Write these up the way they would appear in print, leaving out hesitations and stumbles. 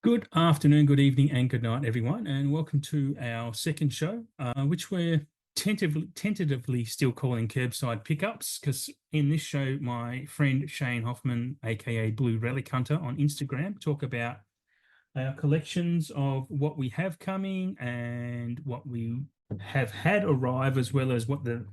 Good afternoon, good evening, and good night, everyone, and welcome to our second show, which we're tentatively still calling Kerbside Pickups, because in this show, my friend Shane Hoffmann, aka Blue Relic Hunter on Instagram, talk about our collections of what we have coming and what we have had arrive, as well as what the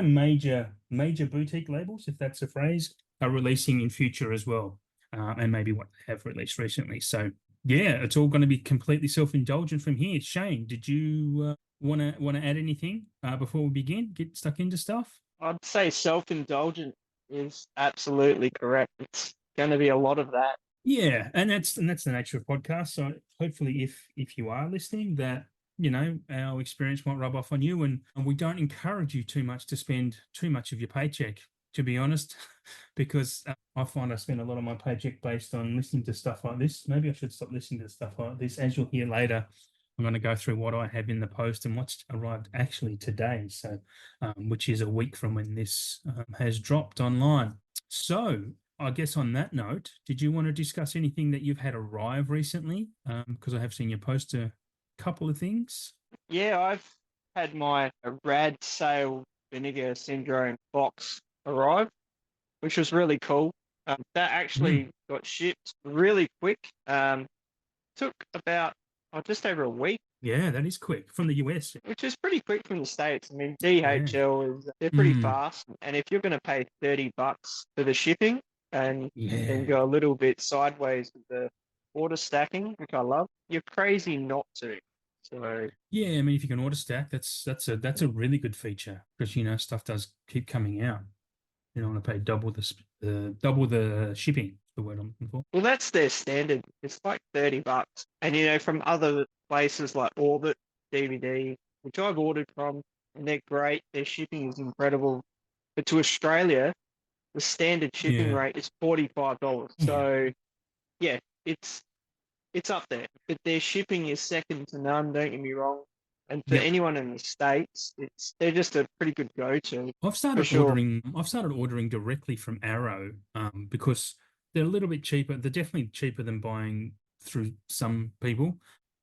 major boutique labels, if that's a phrase, are releasing in future as well, and maybe what they have released recently. So yeah, it's all going to be completely self-indulgent from here. Shane, did you want to add anything before we begin? Get stuck into stuff? I'd say self-indulgent is absolutely correct. It's going to be a lot of that. Yeah, and that's the nature of podcasts. So hopefully, if you are listening, that our experience might rub off on you, and we don't encourage you too much to spend too much of your paycheck. To be honest, because I find I spend a lot of my paycheck based on listening to stuff like this. Maybe I should stop listening to stuff like this. As you'll hear later, I'm going to go through what I have in the post and what's arrived actually today. So, which is a week from when this has dropped online. So, I guess on that note, did you want to discuss anything that you've had arrive recently? Because I have seen you post a couple of things. Yeah, I've had my rad sale vinegar syndrome box arrive, which was really cool. That Mm. actually got shipped really quick. Took about just over a week, Yeah, that is quick from the US. which is pretty quick from the States. I mean, Yeah. DHL is they're pretty Mm. fast, and if you're going to pay $30 for the shipping and then Yeah. go a little bit sideways with the order stacking, which I love, you're crazy not to. So Yeah, I mean, if you can order stack, that's a really good feature because stuff does keep coming out. You don't want to pay double the shipping. The word I'm looking for. well, that's their standard. It's like $30, and from other places like Orbit DVD, which I've ordered from, and they're great. Their shipping is incredible, but to Australia, the standard shipping Yeah. rate is $45. Yeah. So yeah, it's it's up there. But their shipping is second to none, don't get me wrong. And for Yep. anyone in the States, they're just a pretty good go-to I've for started sure. ordering. I've started ordering directly from Arrow, because they're a little bit cheaper. They're definitely cheaper than buying through some people,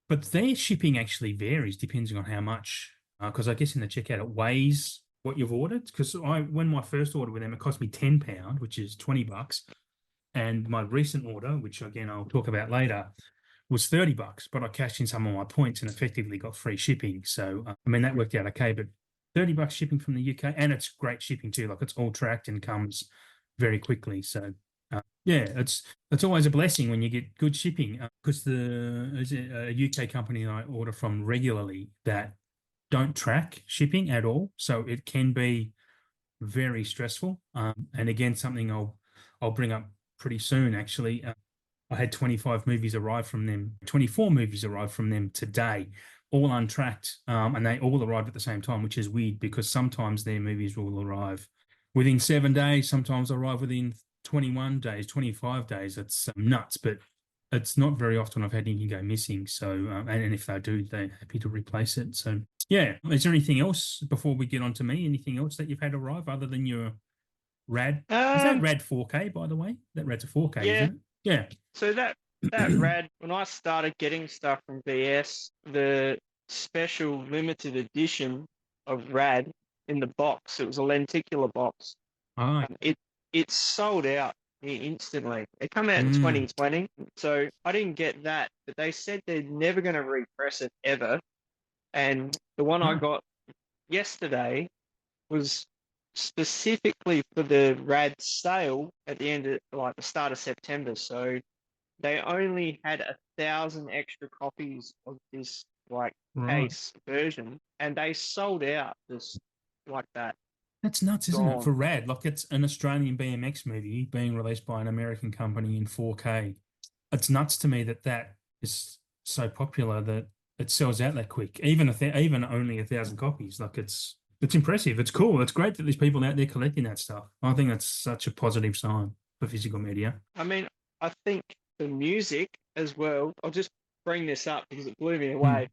but their shipping actually varies depending on how much. Because I guess in the checkout it weighs what you've ordered. Because when my first order with them, it cost me £10, which is $20, and my recent order, which again I'll talk about later, was $30, but I cashed in some of my points and effectively got free shipping. So, I mean, that worked out okay, but $30 shipping from the UK, and it's great shipping too. Like it's all tracked and comes very quickly. So, yeah, it's always a blessing when you get good shipping, because there's a UK company I order from regularly that don't track shipping at all. So it can be very stressful. And again, something I'll bring up pretty soon, actually. I had 25 movies arrive from them, 24 movies arrive from them today, all untracked, and they all arrived at the same time, which is weird because sometimes their movies will arrive within 7 days, sometimes arrive within 21 days, 25 days. It's nuts, but it's not very often I've had anything go missing. So, and if they do, they're happy to replace it. So, yeah. Is there anything else before we get on to me? Anything else that you've had arrive other than your Rad? Is that Um, Rad 4K, by the way? That Rad's a 4K, yeah. isn't it? Yeah. So that rad when I started getting stuff from BS, the special limited edition of rad in the box, it was a lenticular box. Ah, It sold out instantly. It come out in mm, 2020, so I didn't get that. But they said they're never going to repress it ever. And the one I ah, got yesterday was specifically for the rad sale at the end of like the start of September. So they only had 1,000 extra copies of this like right. case version, and they sold out just like that. That's nuts, isn't it? Gone. For Rad, like it's an Australian BMX movie being released by an American company in 4K. It's nuts to me that that is so popular that it sells out that quick. Even only 1,000 copies. Like it's impressive. It's cool. It's great that there's people out there collecting that stuff. I think that's such a positive sign for physical media. I mean, I think the music as well. I'll just bring this up because it blew me Hmm. away.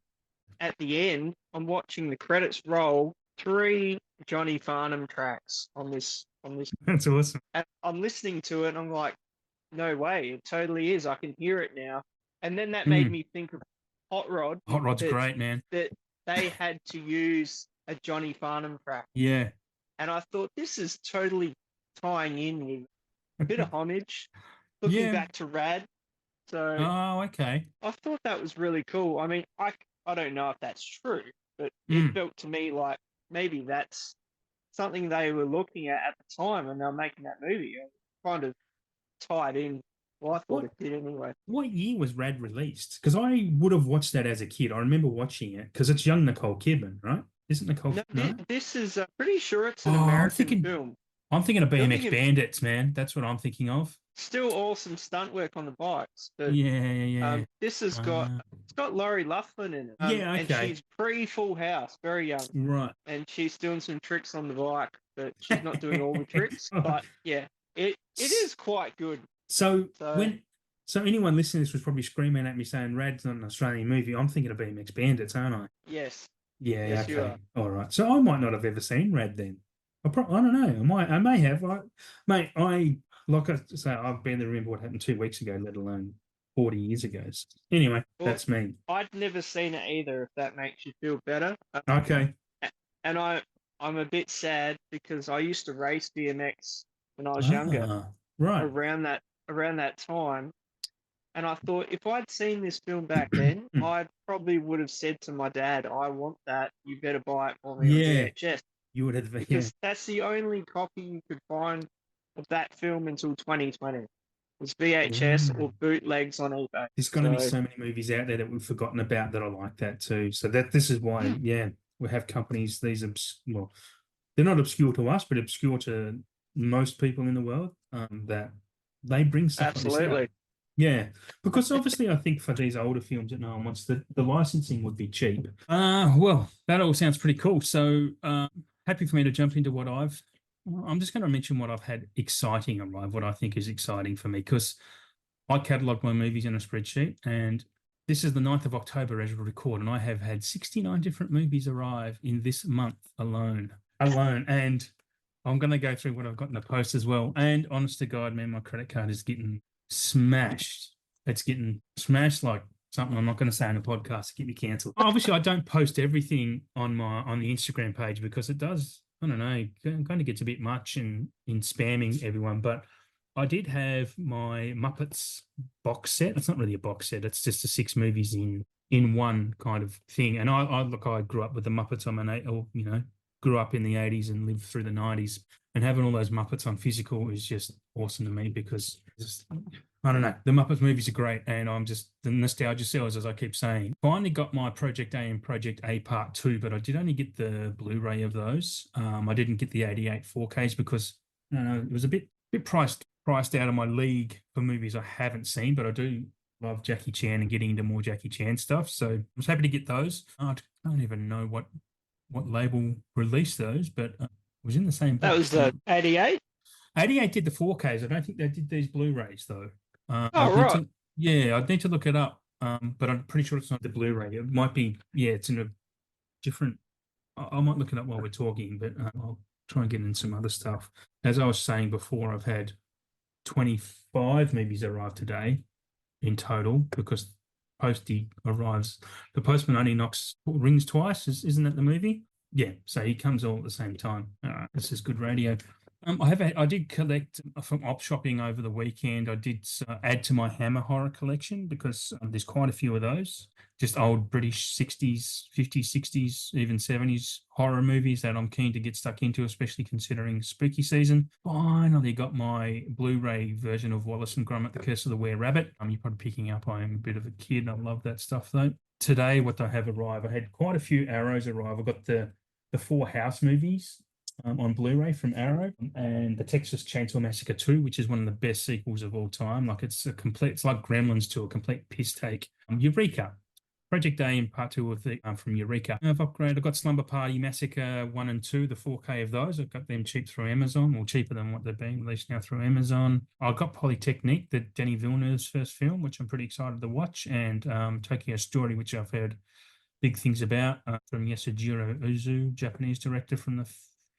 At the end, I'm watching the credits roll. Three Johnny Farnham tracks on this. That's awesome. And I'm listening to it, and I'm like, no way, it totally is. I can hear it now. And then that made Mm. me think of Hot Rod Hot Rod's that great, man. that they had to use a Johnny Farnham track, Yeah. and I thought this is totally tying in with a bit of homage, looking Yeah. back to Rad. So Oh, okay. I thought that was really cool. I mean, I don't know if that's true, but it Mm. felt to me like maybe that's something they were looking at the time when they were making that movie. It kind of tied in. Well, I thought What it did anyway. what year was Rad released? Because I would have watched that as a kid. I remember watching it because it's young Nicole Kidman, right? Isn't Nicole? No, No. this is pretty sure it's an Oh, American film. I'm thinking of Still BMX thinking, Bandits, man. That's what I'm thinking of. still awesome stunt work on the bikes, but Yeah, yeah. this has got Uh, it's got Laurie Loughlin in it, yeah, and okay. she's pre Full House, very young, Right. and she's doing some tricks on the bike, but she's not doing all the tricks. But yeah, it is quite good. So So when so anyone listening to this was probably screaming at me saying Rad's not an Australian movie. I'm thinking of BMX Bandits, aren't I? yes, Yeah, yes, you okay. are. All right. So I might not have ever seen Rad then. I don't know. I may have. Mate, like I say, I barely remember what happened 2 weeks ago, let alone 40 years ago. Anyway, Well, that's me. I'd never seen it either. If that makes you feel better. Okay. And I'm a bit sad because I used to race BMX when I was younger, Ah, right. around that time, and I thought if I'd seen this film back then, I probably would have said to my dad, "I want that. You better buy it for me on Yeah, VHS," you would have. Yeah, because that's the only copy you could find of that film until 2020. It was VHS right. or bootlegs on eBay. There's going to be So so many movies out there that we've forgotten about that are like that too. So this is why, yeah, we have companies. Well, they're not obscure to us, but obscure to most people in the world. That they bring stuff like this out. absolutely, Yeah, because obviously I think for these older films that no one wants, the licensing would be cheap. Well, that all sounds pretty cool. So happy for me to jump into I'm just going to mention what I've had exciting arrive, what I think is exciting for me, because I catalogue my movies in a spreadsheet, and this is the 9th of October as we record, and I have had 69 different movies arrive in this month alone. And I'm going to go through what I've got in the post as well. And honest to God, man, my credit card is getting smashed. It's getting smashed like something I'm not going to say on the podcast to get me cancelled. Obviously, I don't post everything on the Instagram page because it does, I don't know, kind of gets a bit much in spamming everyone. But I did have my Muppets box set. It's not really a box set. It's just the 6 movies in one kind of thing. And I grew up with the Muppets. Grew up in the 80s and lived through the 90s. And having all those Muppets on physical is just awesome to me because I don't know. The Muppets movies are great, and I'm just the nostalgia sells, as I keep saying. Finally got my Project A and Project A Part 2, but I did only get the Blu-ray of those. I didn't get the 88 4Ks because it was a bit priced out of my league for movies I haven't seen, but I do love Jackie Chan and getting into more Jackie Chan stuff. So I was happy to get those. I don't even know what label released those, but it was in the same that was box. the 88. 88 did the 4Ks. I don't think they did these Blu-rays though. Oh right. I'd need to look it up. But I'm pretty sure it's not the Blu-ray. It might be, yeah, it's in a different. I might look it up while we're talking, but I'll try and get in some other stuff. As I was saying before, I've had 25 movies arrive today in total because Posty arrives. The postman only rings twice. Isn't that the movie? Yeah, so he comes all at the same time. This is good radio. I did collect from op shopping over the weekend. I did add to my Hammer horror collection because there's quite a few of those. Just old British 60s, 50s, 60s, even 70s horror movies that I'm keen to get stuck into, especially considering spooky season. Finally got my Blu-ray version of Wallace and Gromit: The Curse of the Were-Rabbit. You're probably picking up I am a bit of a kid. I love that stuff though. Today, what I have arrived, I had quite a few Arrows arrive. I got the 4 House movies on Blu-ray from Arrow, and the Texas Chainsaw Massacre 2, which is one of the best sequels of all time. Like it's like Gremlins 2, a complete piss take. Eureka. Project A and Part 2 of from Eureka. I've upgraded. I've got Slumber Party Massacre 1 and 2, the 4K of those. I've got them cheap through Amazon, or cheaper than what they're being released now through Amazon. I've got Polytechnique, the Denis Villeneuve's first film, which I'm pretty excited to watch, and Tokyo Story, which I've heard big things about from Yasujiro Ozu, Japanese director from the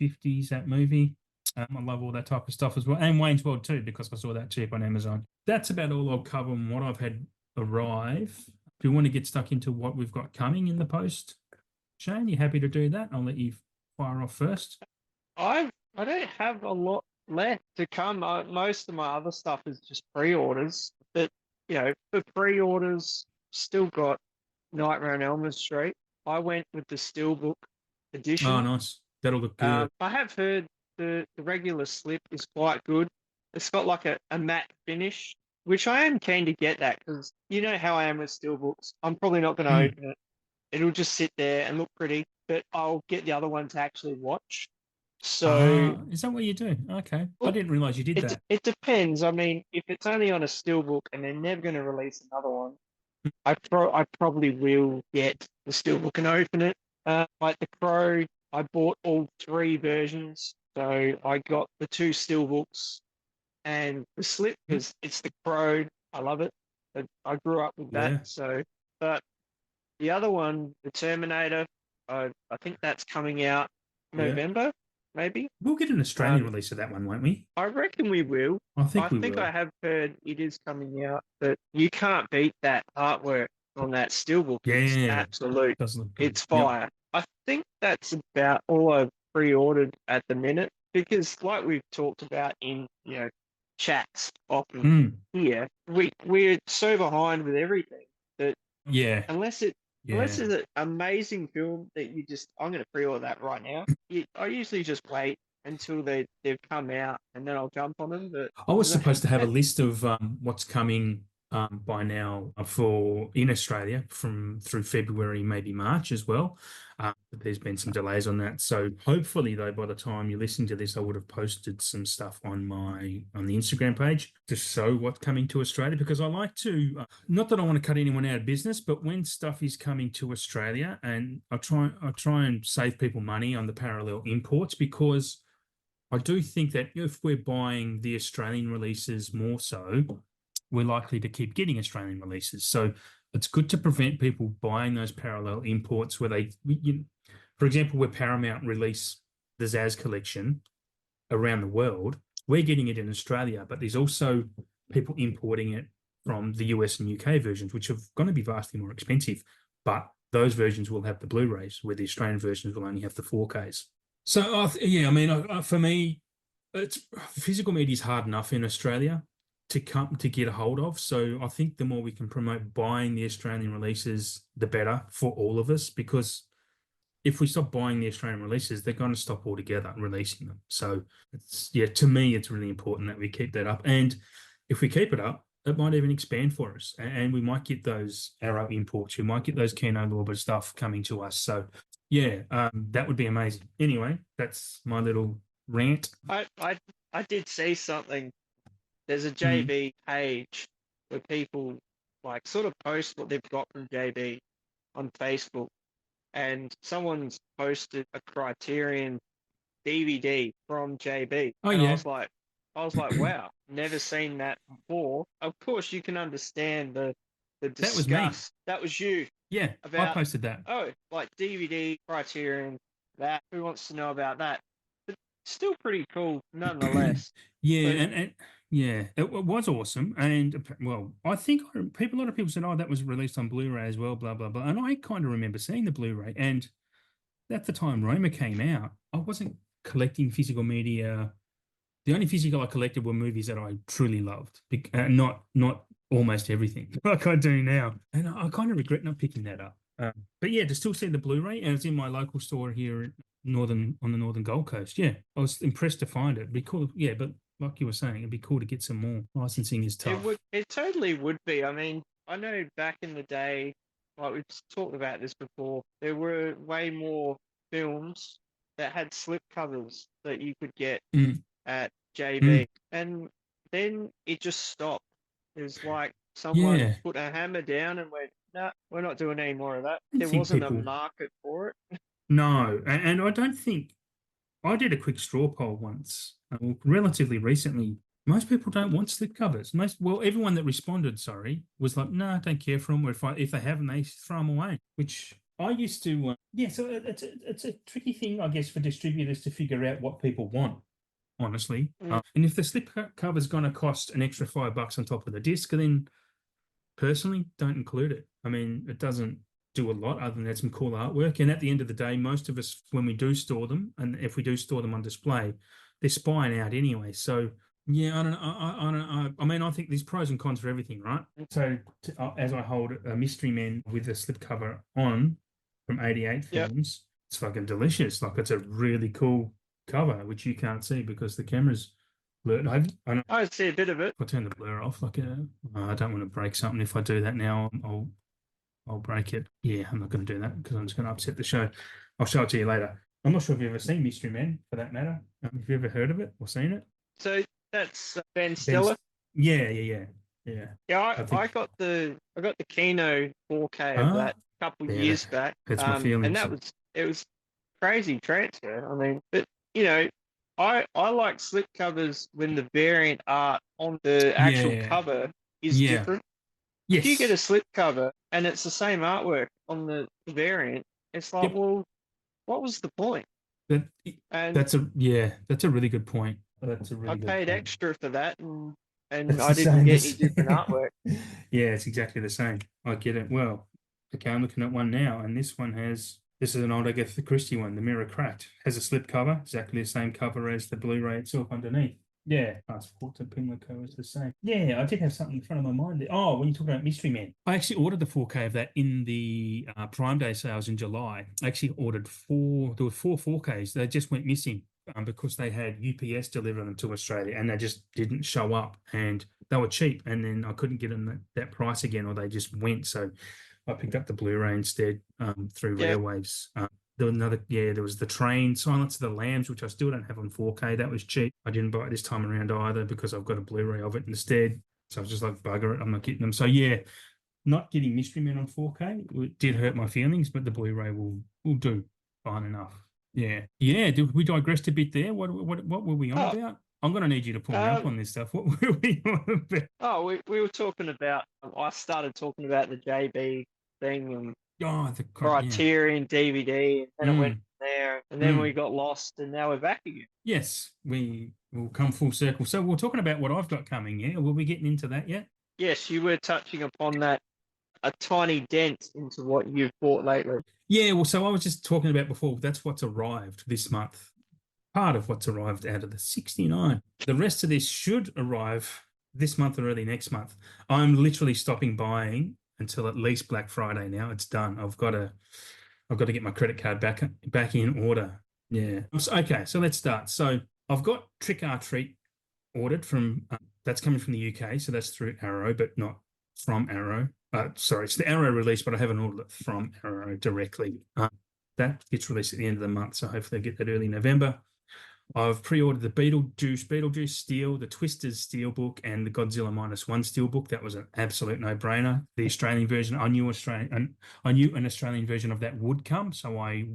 50s, that movie. I love all that type of stuff as well. And Wayne's World too, because I saw that cheap on Amazon. That's about all I'll cover on what I've had arrive. Do you want to get stuck into what we've got coming in the post, Shane? You happy to do that? I'll let you fire off first. I don't have a lot left to come. Most of my other stuff is just pre-orders. But for pre-orders, still got Nightmare on Elm Street. I went with the Steelbook Oh, edition. nice. That'll look good. I have heard the regular slip is quite good. It's got like a matte finish, which I am keen to get that because you know how I am with Steelbooks. I'm probably not going to Mm. open it. It'll just sit there and look pretty, but I'll get the other one to actually watch. So Is that what you do? Okay. I look, didn't realize you did that. it depends. I mean, if it's only on a Steelbook and they're never going to release another one, I probably will get the Steelbook and open it. Like the Crow, I bought all three versions. So I got the two Steelbooks and the Slip Mm. because it's the Crow. I love it. I grew up with that. Yeah. So, but the other one, the Terminator, I think that's coming out Yeah. November, maybe. We'll get an Australian release of that one, won't we? I reckon we will. I I think we think will. I have heard it is coming out, but you can't beat that artwork on that steelbook. It's Yeah. absolute. Does look good. It's fire. I think that's about all I've pre-ordered at the minute because, like we've talked about in chats often Mm. here, we're so behind with everything that Yeah. unless Yeah. it's an amazing film that I'm going to pre-order that right now. I usually just wait until they've come out and then I'll jump on them. But I was supposed to have a list of what's coming by now in Australia through February, maybe March as well. But there's been some delays on that. So hopefully, though, by the time you listen to this, I would have posted some stuff on the Instagram page to show what's coming to Australia because I like to not that I want to cut anyone out of business, but when stuff is coming to Australia, and I try and save people money on the parallel imports because I do think that if we're buying the Australian releases more so, we're likely to keep getting Australian releases. So it's good to prevent people buying those parallel imports where for example, where Paramount release the Zaz collection around the world, we're getting it in Australia, but there's also people importing it from the US and UK versions, which are going to be vastly more expensive. But those versions will have the Blu-rays, where the Australian versions will only have the 4Ks. So for me, physical media is hard enough in Australia to get a hold of. So I think the more we can promote buying the Australian releases, the better for all of us. Because if we stop buying the Australian releases, they're going to stop altogether releasing them. So to me, it's really important that we keep that up. And if we keep it up, it might even expand for us, and we might get those Arrow imports. We might get those Kino Lorber stuff coming to us. So that would be amazing. Anyway, that's my little rant. I did see something. There's a JB page where people like sort of post what they've got from JB on Facebook, and someone's posted a Criterion DVD from JB, Oh and yeah, I was like, wow, never seen that before. Of course, you can understand the that was me. disgust. That was you. Yeah, I posted that. Oh, like DVD, Criterion, that. Who wants to know about that? But still pretty cool, nonetheless. Yeah, But and yeah, it was awesome. And well, I think a lot of people said, "Oh, that was released on Blu-ray as well." Blah blah blah. And I kind of remember seeing the Blu-ray. And at the time Roma came out, I wasn't collecting physical media. The only physical I collected were movies that I truly loved, not almost everything like I do now. And I kind of regret not picking that up. But yeah, to still see the Blu-ray, and it's in my local store here on the northern Gold Coast. Yeah, I was impressed to find it. It'd be cool. Yeah, but like you were saying, it'd be cool to get some more. Licensing is tough. it totally would be. I mean, I know back in the day, like we've talked about this before, there were way more films that had slip covers that you could get at JB. And then it just stopped. It was like someone put a hammer down and went, nah, we're not doing any more of that. There wasn't a market for it. No, and I don't think I did a quick straw poll once, relatively recently. Most people don't want slip covers. Everyone that responded, was like, no, I don't care for them. Or if they haven't, they throw them away. Which I used to. So it's a tricky thing, I guess, for distributors to figure out what people want. Honestly, and if the slip cover is going to cost an extra $5 on top of the disc, then personally don't include it. I mean, it doesn't do a lot other than add some cool artwork. And at the end of the day, most of us, when we do store them, and if we do store them on display, they're spying out anyway. So yeah, I don't know. I don't know. I mean, I think there's pros and cons for everything, right? So as I hold a Mystery Men with the slipcover on from 88 Yep. films, it's fucking delicious. Like it's a really cool cover, which you can't see because the camera's blurred. I see a bit of it. I'll turn the blur off. Like I don't want to break something. If I do that now, I'll break it. Yeah, I'm not going to do that because I'm just going to upset the show. I'll show it to you later. I'm not sure if you've ever seen Mystery Men, for that matter. Have you ever heard of it or seen it? So that's Ben Ben, Stiller. yeah. Yeah, I I got the Kino 4K of ah, that a couple of yeah, years back. that's my And feelings. it was crazy transfer. I mean, but you know, I like slipcovers when the variant art on the actual Yeah, cover is yeah, different. If you get a yes, slipcover and it's the same artwork on the variant, it's like, yep. well, what was the point? That And that's a really good point. That's a I really good paid point. extra for that, and It's I the didn't same. get any different artwork. Yeah, it's exactly the same. I get it. Well, okay, I'm looking at one now, and this is an old Agatha Christie one. The Mirror Cracked has a slip cover, exactly the same cover as the Blu-ray itself underneath. Yeah, passport to Pimlico is the same. Yeah, I did have something in front of my mind there. Oh, when you talk about Mystery Men, I actually ordered the 4K of that in the Prime Day sales in July. I actually ordered four. There were four 4Ks. They just went missing because they had UPS deliver them to Australia and they just didn't show up and they were cheap. And then I couldn't get them that price again, or they just went. So I picked up the Blu-ray instead through Yeah, Rarewaves. There was the Train, Silence of the Lambs, which I still don't have on 4K. That was cheap. I didn't buy it this time around either because I've got a Blu-ray of it instead. So I was just like, bugger it, I'm not getting them. So yeah, not getting Mystery Men on 4K did hurt my feelings, but the Blu-ray will do fine enough. Yeah. Did we digressed a bit there? What were we on oh, about? I'm gonna need you to pull me up um, on this stuff. What were we on about? we were talking about. I started talking about the JB thing and Oh, the yeah. Criterion DVD, and then it went Mm, from there, and then we mm. got lost, and now we're back again. Yes, we will come full circle. So we're talking about what I've got coming. Yeah, will we getting into that yet? Yes, you were touching upon that a tiny dent into what you've bought lately. Yeah, well, so I was just talking about before. That's what's arrived this month. Part of what's arrived out of the 69. The rest of this should arrive this month or early next month. I'm literally stopping buying until at least Black Friday now. It's done. I've got to get my credit card back in order. Yeah. Okay, so let's start. So I've got Trick or Treat ordered from that's coming from the UK, so that's through Arrow, but not from Arrow. Sorry, it's the Arrow release, but I haven't ordered it from Arrow directly. That gets released at the end of the month, so hopefully I get that early November. I've pre-ordered the Beetlejuice Steel, the Twisters Steelbook, and the Godzilla -1 Steelbook. That was an absolute no-brainer. The Australian version, I knew an Australian version of that would come, so I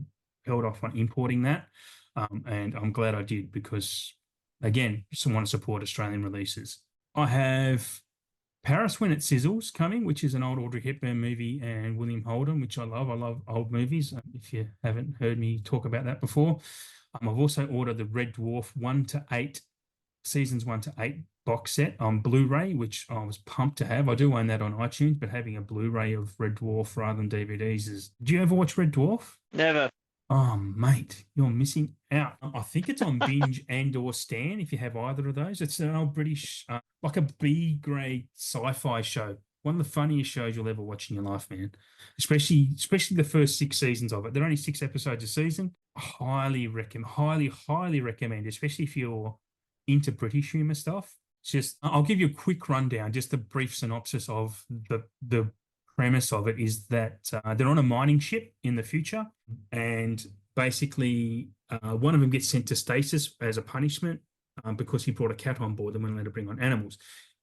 held off on importing that. And I'm glad I did because, again, just want to support Australian releases. I have Paris When It Sizzles coming, which is an old Audrey Hepburn movie, and William Holden, which I love. I love old movies. If you haven't heard me talk about that before. I've also ordered the Red Dwarf 1 to 8, seasons 1 to 8 box set on Blu-ray, which I was pumped to have. I do own that on iTunes, but having a Blu-ray of Red Dwarf rather than DVDs is. Do you ever watch Red Dwarf? Never. Oh, mate, you're missing out. I think it's on Binge and or Stan, if you have either of those. It's an old British, like a B-grade sci-fi show. One of the funniest shows you'll ever watch in your life, man. Especially the first 6 seasons of it. They're only 6 episodes a season. Highly recommend, highly recommend, especially if you're into British humor stuff. Just, I'll give you a quick rundown, just a brief synopsis of the premise of it is that they're on a mining ship in the future, and basically one of them gets sent to stasis as a punishment because he brought a cat on board and wouldn't let her bring on animals.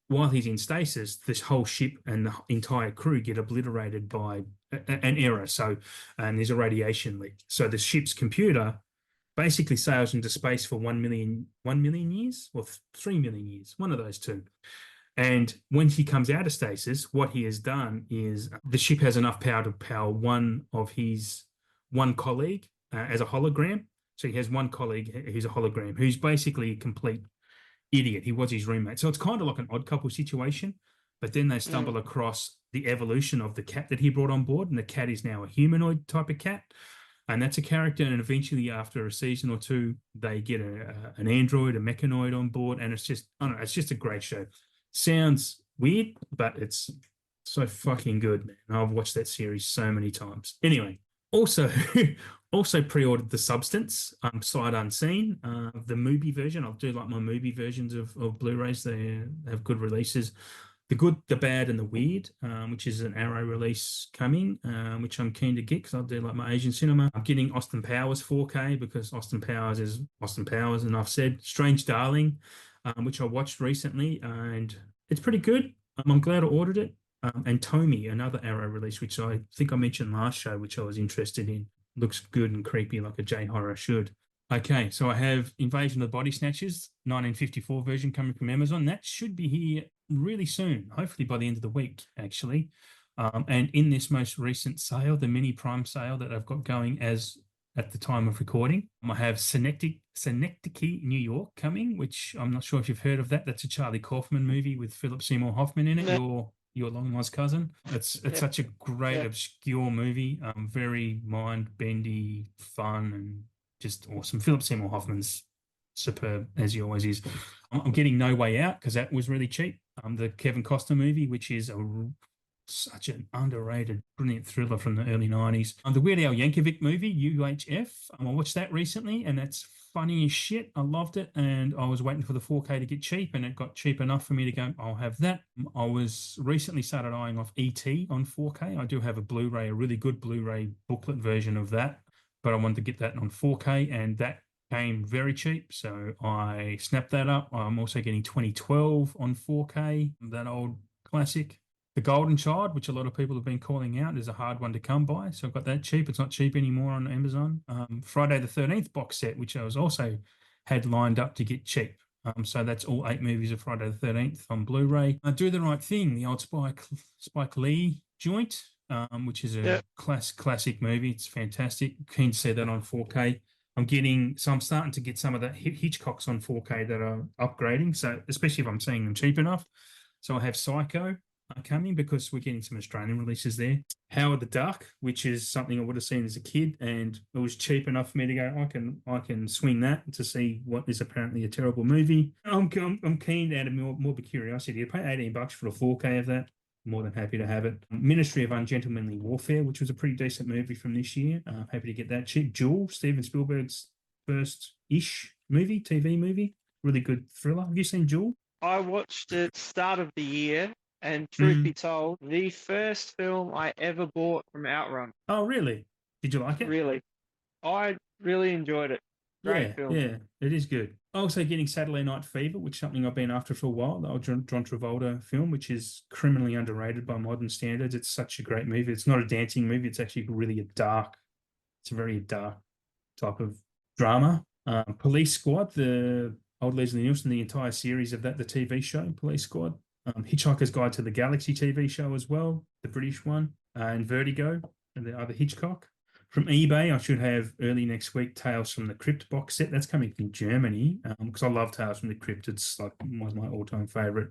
While he's in stasis, this whole ship and the entire crew get obliterated by an error. So, and there's a radiation leak. So the ship's computer basically sails into space for 1 million years or 3 million years, one of those two. And when he comes out of stasis, what he has done is the ship has enough power to power one colleague as a hologram. So he has one colleague who's a hologram, who's basically a complete idiot. He was his roommate. So it's kind of like an Odd Couple situation. But then they stumble across the evolution of the cat that he brought on board, and the cat is now a humanoid type of cat, and that's a character. And eventually, after a season or two, they get an android, a mechanoid on board, and it's just, I don't know, it's just a great show. Sounds weird, but it's so fucking good, man. I've watched that series so many times. Anyway, also, also pre-ordered The Substance, sight unseen, the movie version. I'll do like my movie versions of Blu-rays. They have good releases. The Good, the Bad, and the Weird, which is an Arrow release coming, which I'm keen to get because I'll do like my Asian cinema. I'm getting Austin Powers 4K because Austin Powers is Austin Powers, and I've said Strange Darling, which I watched recently, and it's pretty good. I'm glad I ordered it. And Tommy, another Arrow release, which I think I mentioned last show, which I was interested in. Looks good and creepy like a J horror should. Okay, so I have Invasion of the Body Snatchers, 1954 version coming from Amazon. That should be here really soon, hopefully by the end of the week, actually. And in this most recent sale, the mini prime sale that I've got going as at the time of recording, I have Synecdoche, New York coming, which I'm not sure if you've heard of that. That's a Charlie Kaufman movie with Philip Seymour Hoffman in it. Your long lost cousin. It's such a great obscure movie. Very mind bendy, fun, and just awesome. Philip Seymour Hoffman's superb as he always is. I'm getting No Way Out because that was really cheap. The Kevin Costner movie, which is such an underrated, brilliant thriller from the early 90s. The Weird Al Yankovic movie, UHF. I watched that recently, and that's funny as shit. I loved it, and I was waiting for the 4K to get cheap, and it got cheap enough for me to go, I'll have that. I was recently started eyeing off E.T. on 4K. I do have a Blu-ray, a really good Blu-ray booklet version of that, but I wanted to get that on 4K, and that came very cheap, so I snapped that up. I'm also getting 2012 on 4K, that old classic. The Golden Child, which a lot of people have been calling out, is a hard one to come by. So I've got that cheap. It's not cheap anymore on Amazon. Friday the 13th box set, which I was also had lined up to get cheap. So that's all 8 movies of Friday the 13th on Blu-ray. Do the Right Thing, the old Spike Lee joint, which is a classic movie. It's fantastic. Keen to see that on 4K. I'm starting to get some of the Hitchcocks on 4K that are upgrading. So especially if I'm seeing them cheap enough. So I have Psycho coming because we're getting some Australian releases there. Howard the Duck, which is something I would have seen as a kid, and it was cheap enough for me to go, I can swing that to see what is apparently a terrible movie. I'm keen out of morbid curiosity to pay $18 for a 4K of that. More than happy to have it. Ministry of Ungentlemanly Warfare, which was a pretty decent movie from this year. Happy to get that cheap. Jewel, Steven Spielberg's first-ish movie, TV movie. Really good thriller. Have you seen Jewel? I watched it start of the year, and truth be told, the first film I ever bought from Outrun. Oh, really? Did you like it? Really. I really enjoyed it. Great film. Yeah, it is good. Also getting Saturday Night Fever, which is something I've been after for a while, the old John Travolta film, which is criminally underrated by modern standards. It's such a great movie. It's not a dancing movie. It's actually really it's a very dark type of drama. Police Squad, the old Leslie Nielsen, the entire series of that, the TV show, Police Squad. Hitchhiker's Guide to the Galaxy TV show as well, the British one, and Vertigo, and the other Hitchcock. From eBay, I should have early next week Tales from the Crypt box set. That's coming from Germany because I love Tales from the Crypt. It's like one of my all-time favorite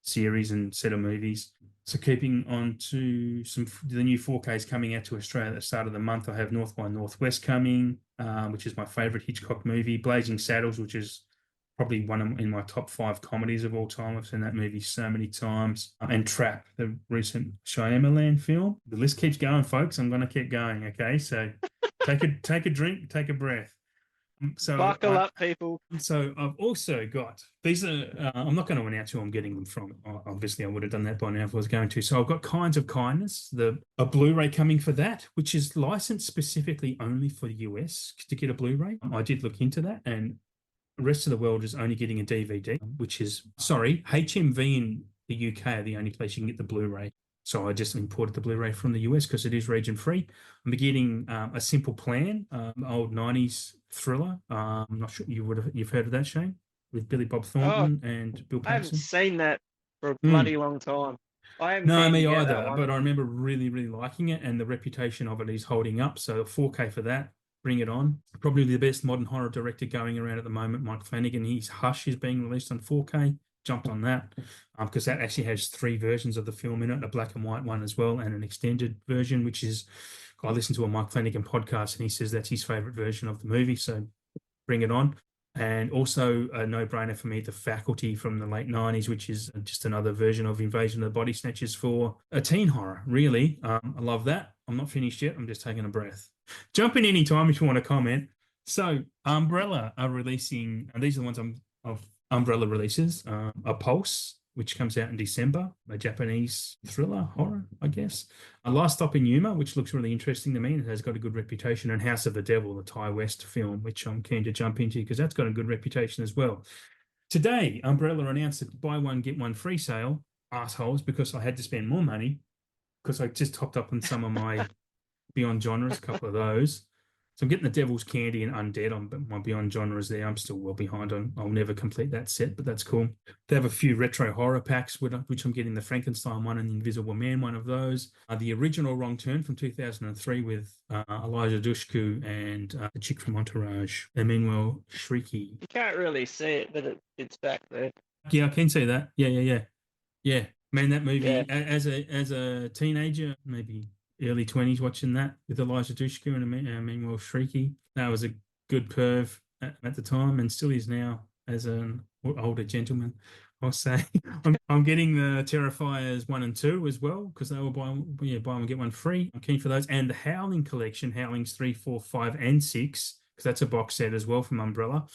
series and set of movies. So keeping on to the new 4Ks coming out to Australia at the start of the month, I have North by Northwest coming, which is my favorite Hitchcock movie. Blazing Saddles, which is probably in my top 5 comedies of all time. I've seen that movie so many times. And Trap, the recent Shyamalan film. The list keeps going, folks. I'm going to keep going. Okay, so take a drink, take a breath. So buckle up, people. So I've also got these are. I'm not going to announce who I'm getting them from. Obviously, I would have done that by now if I was going to. So I've got Kinds of Kindness, a Blu-ray coming for that, which is licensed specifically only for the US to get a Blu-ray. I did look into that, and the rest of the world is only getting a DVD, which is, HMV in the UK are the only place you can get the Blu-ray. So I just imported the Blu-ray from the US because it is region free. I'm getting A Simple Plan, old 90s thriller. I'm not sure you've heard of that, Shane, with Billy Bob Thornton and Bill Paxton. I haven't seen that for a bloody long time. I haven't No, me either, but I remember really, really liking it, and the reputation of it is holding up. So 4K for that. Bring it on. Probably the best modern horror director going around at the moment, Mike Flanagan. His Hush is being released on 4K. jumped on that because that actually has 3 versions of the film in it, a black and white one as well, and an extended version, which is I listened to a Mike Flanagan podcast, and he says that's his favorite version of the movie. So bring it on. And also a no-brainer for me, The Faculty from the late 90s, which is just another version of Invasion of the Body Snatchers for a teen horror, really. I love that. I'm not finished yet. I'm just taking a breath. Jump in anytime if you want to comment. So Umbrella are releasing, and these are the ones of Umbrella releases, a Pulse, which comes out in December, a Japanese thriller horror, I guess. A Last Stop in Yuma, which looks really interesting to me and has got a good reputation, and House of the Devil, the Ty West film, which I'm keen to jump into because that's got a good reputation as well. Today, Umbrella announced a buy one, get one free sale, assholes, because I had to spend more money because I just topped up on some of my Beyond Genres, a couple of those. So I'm getting the Devil's Candy and Undead on my Beyond Genres there. I'm still well behind on. I'll never complete that set, but that's cool. They have a few retro horror packs, which I'm getting the Frankenstein one and the Invisible Man one of those. The original Wrong Turn from 2003 with Elijah Dushku and the chick from Entourage, Emmanuel Shrieky. You can't really see it, but it's back there. Yeah, I can see that. Yeah. Man, that movie Yeah. as a teenager, maybe early 20s, watching that with Elijah Dushku and Emmanuel Shrieky. That was a good perv at the time, and still is now as an older gentleman, I'll say. I'm getting the Terrifiers 1 and 2 as well because they were buy one get one free. I'm keen for those, and the Howling collection, Howlings 3, 4, 5, and 6, because that's a box set as well from Umbrella.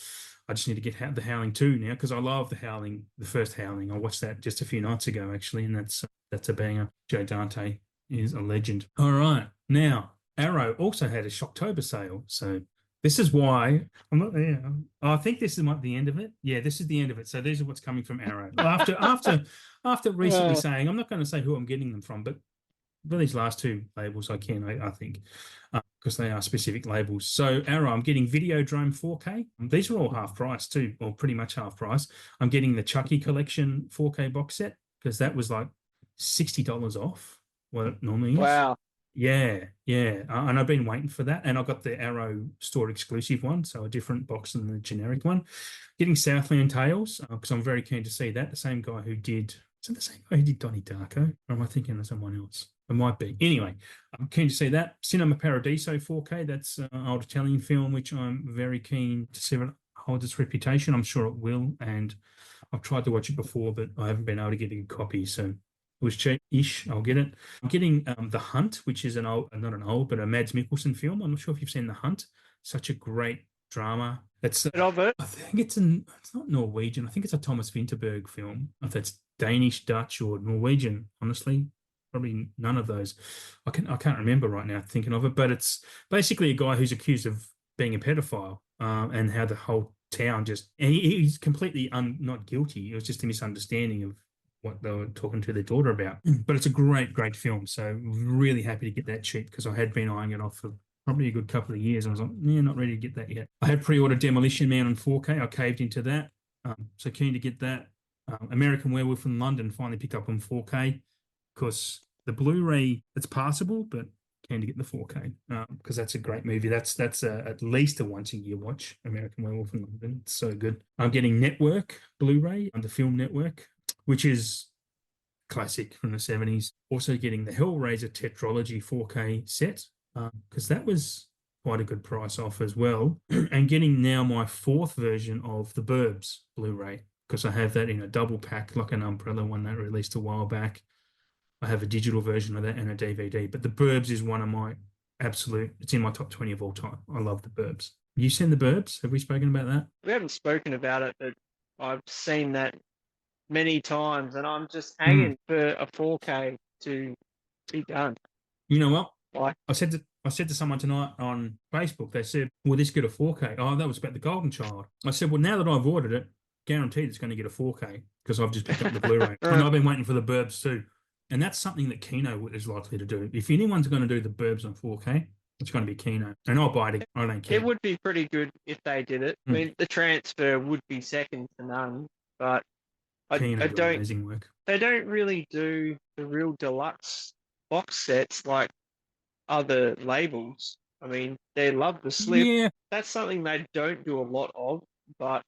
I just need to get the Howling 2 now because I love the Howling, the first Howling. I watched that just a few nights ago actually, and that's a banger. Joe Dante is a legend. All right, now Arrow also had a Shocktober sale, so this is why I'm not there. I think this might be the end of it. Yeah, this is the end of it. So these are what's coming from Arrow after recently saying I'm not going to say who I'm getting them from, but for these last 2 labels I think because they are specific labels. So Arrow, I'm getting Videodrome 4K. These are all half price too, or pretty much half price. I'm getting the Chucky Collection 4K box set because that was like $60 off what it normally is. Wow. Yeah. And I've been waiting for that. And I got the Arrow store exclusive one, so a different box than the generic one. Getting Southland Tales because I'm very keen to see that. The same guy who did, is it the same guy who did Donnie Darko? Or am I thinking of someone else? It might be. Anyway, I'm keen to see that. Cinema Paradiso 4K, that's an old Italian film, which I'm very keen to see if it holds its reputation. I'm sure it will. And I've tried to watch it before, but I haven't been able to get a good copy. So it was cheap-ish. I'll get it. I'm getting The Hunt, which is not an old, but a Mads Mikkelsen film. I'm not sure if you've seen The Hunt. Such a great drama. It's I think it's not Norwegian. I think it's a Thomas Vinterberg film. If it's Danish, Dutch, or Norwegian, honestly. Probably none of those. I can't remember right now thinking of it, but it's basically a guy who's accused of being a pedophile, and how the whole town he's completely not guilty. It was just a misunderstanding of what they were talking to their daughter about. But it's a great film. So really happy to get that cheap because I had been eyeing it off for probably a good couple of years. I was like, yeah, not ready to get that yet. I had pre-ordered Demolition Man on 4K. I caved into that. So keen to get that. American Werewolf in London finally picked up on 4K. Because the Blu-ray, it's passable, but keen to get the 4K because that's a great movie. That's at least a once-a-year watch, American Werewolf in London. It's so good. I'm getting Network Blu-ray on the Film Network, which is classic from the 70s. Also getting the Hellraiser Tetralogy 4K set because that was quite a good price off as well. And getting now my 4th version of The Burbs Blu-ray because I have that in a double pack, like an Umbrella one that released a while back. I have a digital version of that and a DVD, but The Burbs is one of my it's in my top 20 of all time. I love The Burbs. You seen The Burbs? Have we spoken about that? We haven't spoken about it, but I've seen that many times, and I'm just hanging for a 4K to be done. You know what? Like, I said to someone tonight on Facebook, they said, "Will this get a 4K?" Oh, that was about The Golden Child. I said, "Well, now that I've ordered it, guaranteed it's going to get a 4K because I've just picked up the Blu-ray." And I've been waiting for The Burbs too. And that's something that Kino is likely to do. If anyone's going to do The Burbs on 4K, it's going to be Kino. And I'll buy it. I don't care. It would be pretty good if they did it. I mean, the transfer would be second to none, but I don't. Amazing work. They don't really do the real deluxe box sets like other labels. I mean, they love the slip. Yeah. That's something they don't do a lot of, but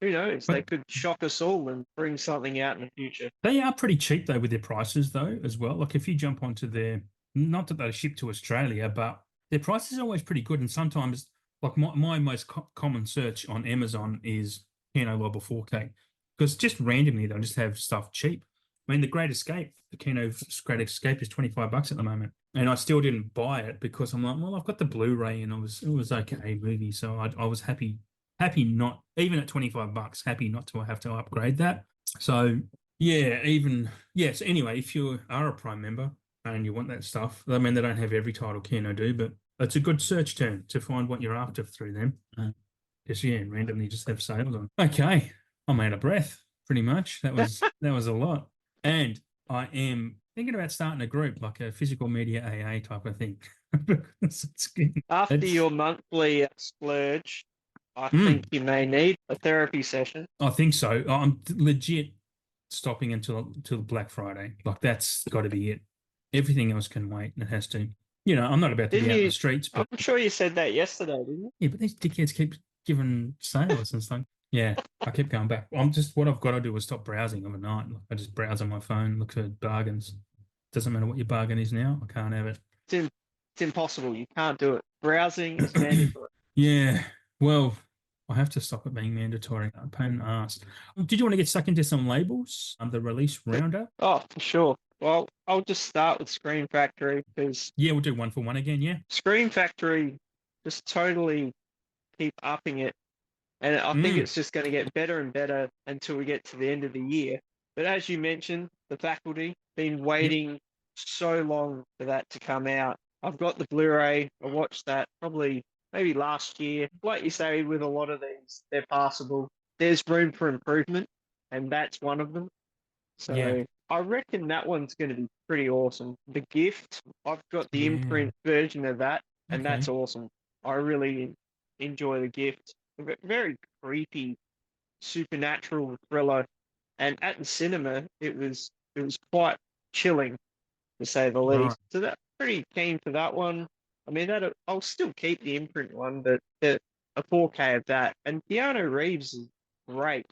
Who knows? They But could shock us all and bring something out in the future. they are pretty cheap though with their prices though as well. Like if you jump onto their, not that they ship to Australia, but their prices are always pretty good. And sometimes, like my most common search on Amazon is Kino Lobber 4K because just randomly they'll just have stuff cheap. I mean, the Great Escape, the Kino's Great Escape is $25 at the moment, and I still didn't buy it because I'm like, well, I've got the Blu-ray and it was okay movie, so I was happy not even at $25, happy not to have to upgrade that. So yeah, even yeah. So anyway, if you are a Prime member and you want that stuff, I mean they don't have every title Kino do, but it's a good search term to find what you're after through them. Just yeah, randomly just have sales on. Okay, I'm out of breath. Pretty much. That was a lot, and I am thinking about starting a group like a physical media AA type of thing. After It's your monthly splurge, I think mm, you may need a therapy session. I think so. I'm legit stopping until Black Friday. Like that's got to be it. Everything else can wait. It has to. You know, I'm not about to Didn't be out in the you? streets, I'm but sure you said that yesterday, didn't you? yeah, but these dickheads keep giving sales and stuff. Yeah, I keep going back. I'm just what I've got to do is stop browsing overnight. Like, I just browse on my phone, look for bargains. Doesn't matter what your bargain is now. I can't have it. It's, in, it's impossible. You can't do it. Browsing is mandatory. Yeah. Well, I have to stop it being mandatory. I'm a pain in the ass. Did you want to get stuck into some labels? The release roundup? Oh, for sure. Well, I'll just start with Screen Factory because Yeah, we'll do one for one again. Yeah. Screen Factory just totally keep upping it. And I think Mm. it's just going to get better and better until we get to the end of the year. But as you mentioned, The Faculty, been Yep. waiting so long for that to come out. I've got the Blu-ray. I watched that probably maybe last year. Like you say, with a lot of these, they're passable. There's room for improvement, and that's one of them. Yeah. So I reckon that one's going to be pretty awesome. The Gift, I've got the Yeah. imprint version of that, and Okay. that's awesome. I really enjoy The Gift. Very creepy, supernatural thriller, and at the cinema, it was quite chilling to say the Right. least. So that's pretty keen for that one. I mean, that I'll still keep the imprint one, but a 4K of that. And Keanu Reeves is great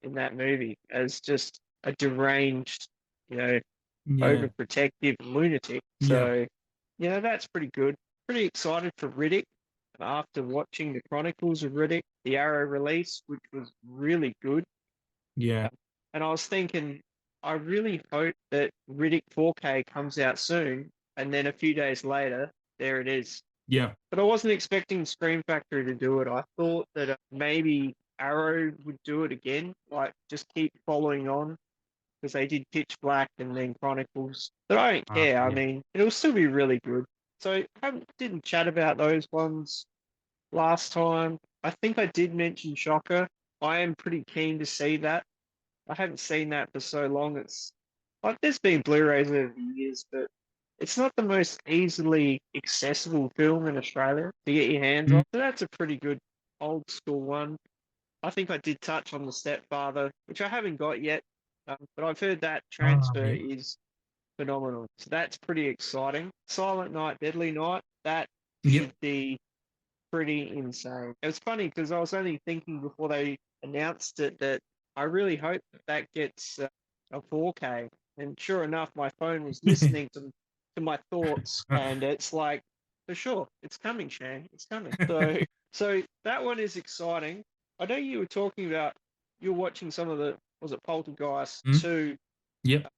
in that movie as just a deranged, you know, Yeah. overprotective lunatic. Yeah. So, that's pretty good. Pretty excited for Riddick after watching the Chronicles of Riddick, the Arrow release, which was really good. Yeah. And I was thinking, I really hope that Riddick 4K comes out soon, and then a few days later, there it is. Yeah. But I wasn't expecting Scream Factory to do it. I thought that maybe Arrow would do it again, like just keep following on, because they did Pitch Black and then Chronicles. But I don't care. I Yeah. mean, it'll still be really good. So I didn't chat about those ones last time. I think I did mention Shocker. I am pretty keen to see that. I haven't seen that for so long. It's like there's been Blu-rays over the years, but it's not the most easily accessible film in Australia to get your hands Mm. on. So that's a pretty good old school one. I think I did touch on The Stepfather, which I haven't got yet, but I've heard that Ah, transfer yeah. is phenomenal. So that's pretty exciting. Silent Night, Deadly Night, that should Yep. be pretty insane. It was funny because I was only thinking before they announced it that I really hope that gets a 4K. And sure enough, my phone was listening to my thoughts, and it's like, for sure, it's coming, Shane. It's coming. So that one is exciting. I know you were talking about you're watching some of the was it Poltergeist Mm. 2. Yep.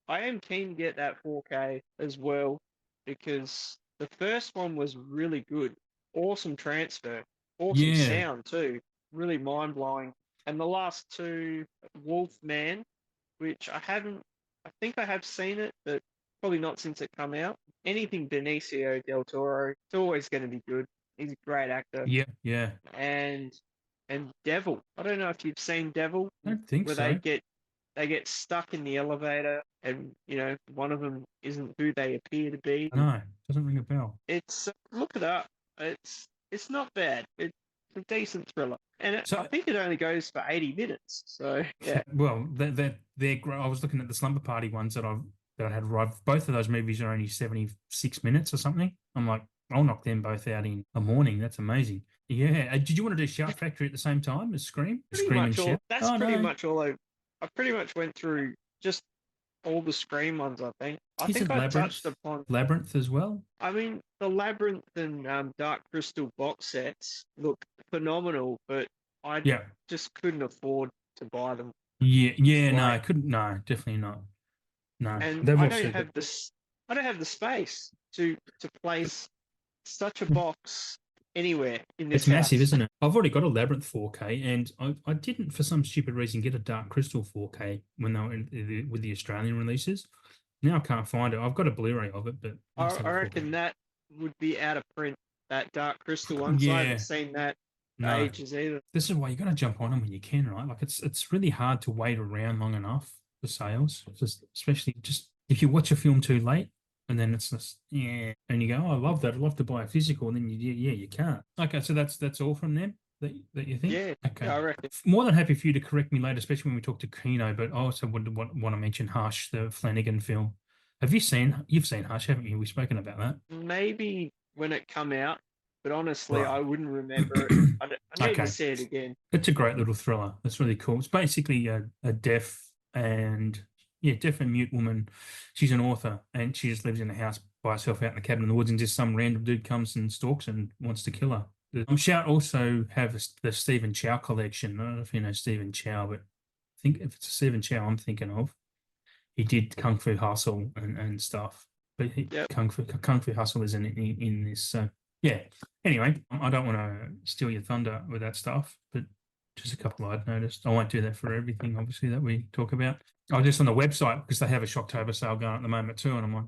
I am keen to get that 4K as well because the first one was really good. Awesome transfer, awesome Yeah. sound too, really mind blowing. And the last two, Wolfman, which I think I have seen it, but probably not since it come out. Anything Benicio del Toro, it's always going to be good. He's a great actor. Yeah. Yeah. And Devil. I don't know if you've seen Devil, I don't think where so. they get stuck in the elevator and one of them isn't who they appear to be. No, doesn't ring a bell. It's look it up. It's not bad. It's a decent thriller, and I So, think it only goes for 80 minutes. So yeah, well, I was looking at the Slumber Party ones that I had arrived. Both of those movies are only 76 minutes or something. I'm like, I'll knock them both out in a morning. That's amazing. Yeah. Did you want to do Shout Factory at the same time as Scream? Pretty Scream and much Shout? all. That's Oh pretty no. much all I pretty much went through just all the Scream ones. I think. I Is think it I touched Labyrinth? upon. Labyrinth as well? I mean, the Labyrinth and Dark Crystal box sets look phenomenal, but I Yeah. just couldn't afford to buy them. Yeah. Yeah. No, I Like, couldn't. No, definitely not. No, and they've I don't also got. have this. I don't have the space to place such a box anywhere in this It's massive, house. isn't it? I've already got a Labyrinth 4K, and I didn't, for some stupid reason, get a Dark Crystal 4K when they were with the Australian releases. Now I can't find it. I've got a Blu-ray of it, but I must have I a reckon 4K. that would be out of print. That Dark Crystal one, so I haven't Yeah, seen that for no. ages either. This is why you got to jump on them when you can, right? Like it's really hard to wait around long enough for sales, just especially just if you watch a film too late and then it's just yeah, and you go, oh, I love that, I'd love to buy a physical, and then yeah, you can't. Okay, so that's all from them that you think? Yeah, Okay, yeah, I reckon. more than happy for you to correct me later, especially when we talk to Kino. But I also would want to mention Hush, the Flanagan film. Have you seen? You've seen Hush, haven't you? We've spoken about that. Maybe when it come out, but honestly, Right. I wouldn't remember it. I need to Okay. see it again. It's a great little thriller. It's really cool. It's basically a deaf and yeah, deaf and mute woman. She's an author and she just lives in a house by herself out in a cabin in the woods, and just some random dude comes and stalks and wants to kill her. Shout also have the Stephen Chow collection. I don't know if you know Stephen Chow, but I think if it's a Stephen Chow I'm thinking of, he did Kung Fu Hustle and stuff. But Yep. Kung Fu Hustle is in this. So yeah. Anyway, I don't want to steal your thunder with that stuff, but just a couple I'd noticed. I won't do that for everything, obviously, that we talk about. I was just on the website because they have a Shocktober sale going at the moment too, and I'm like,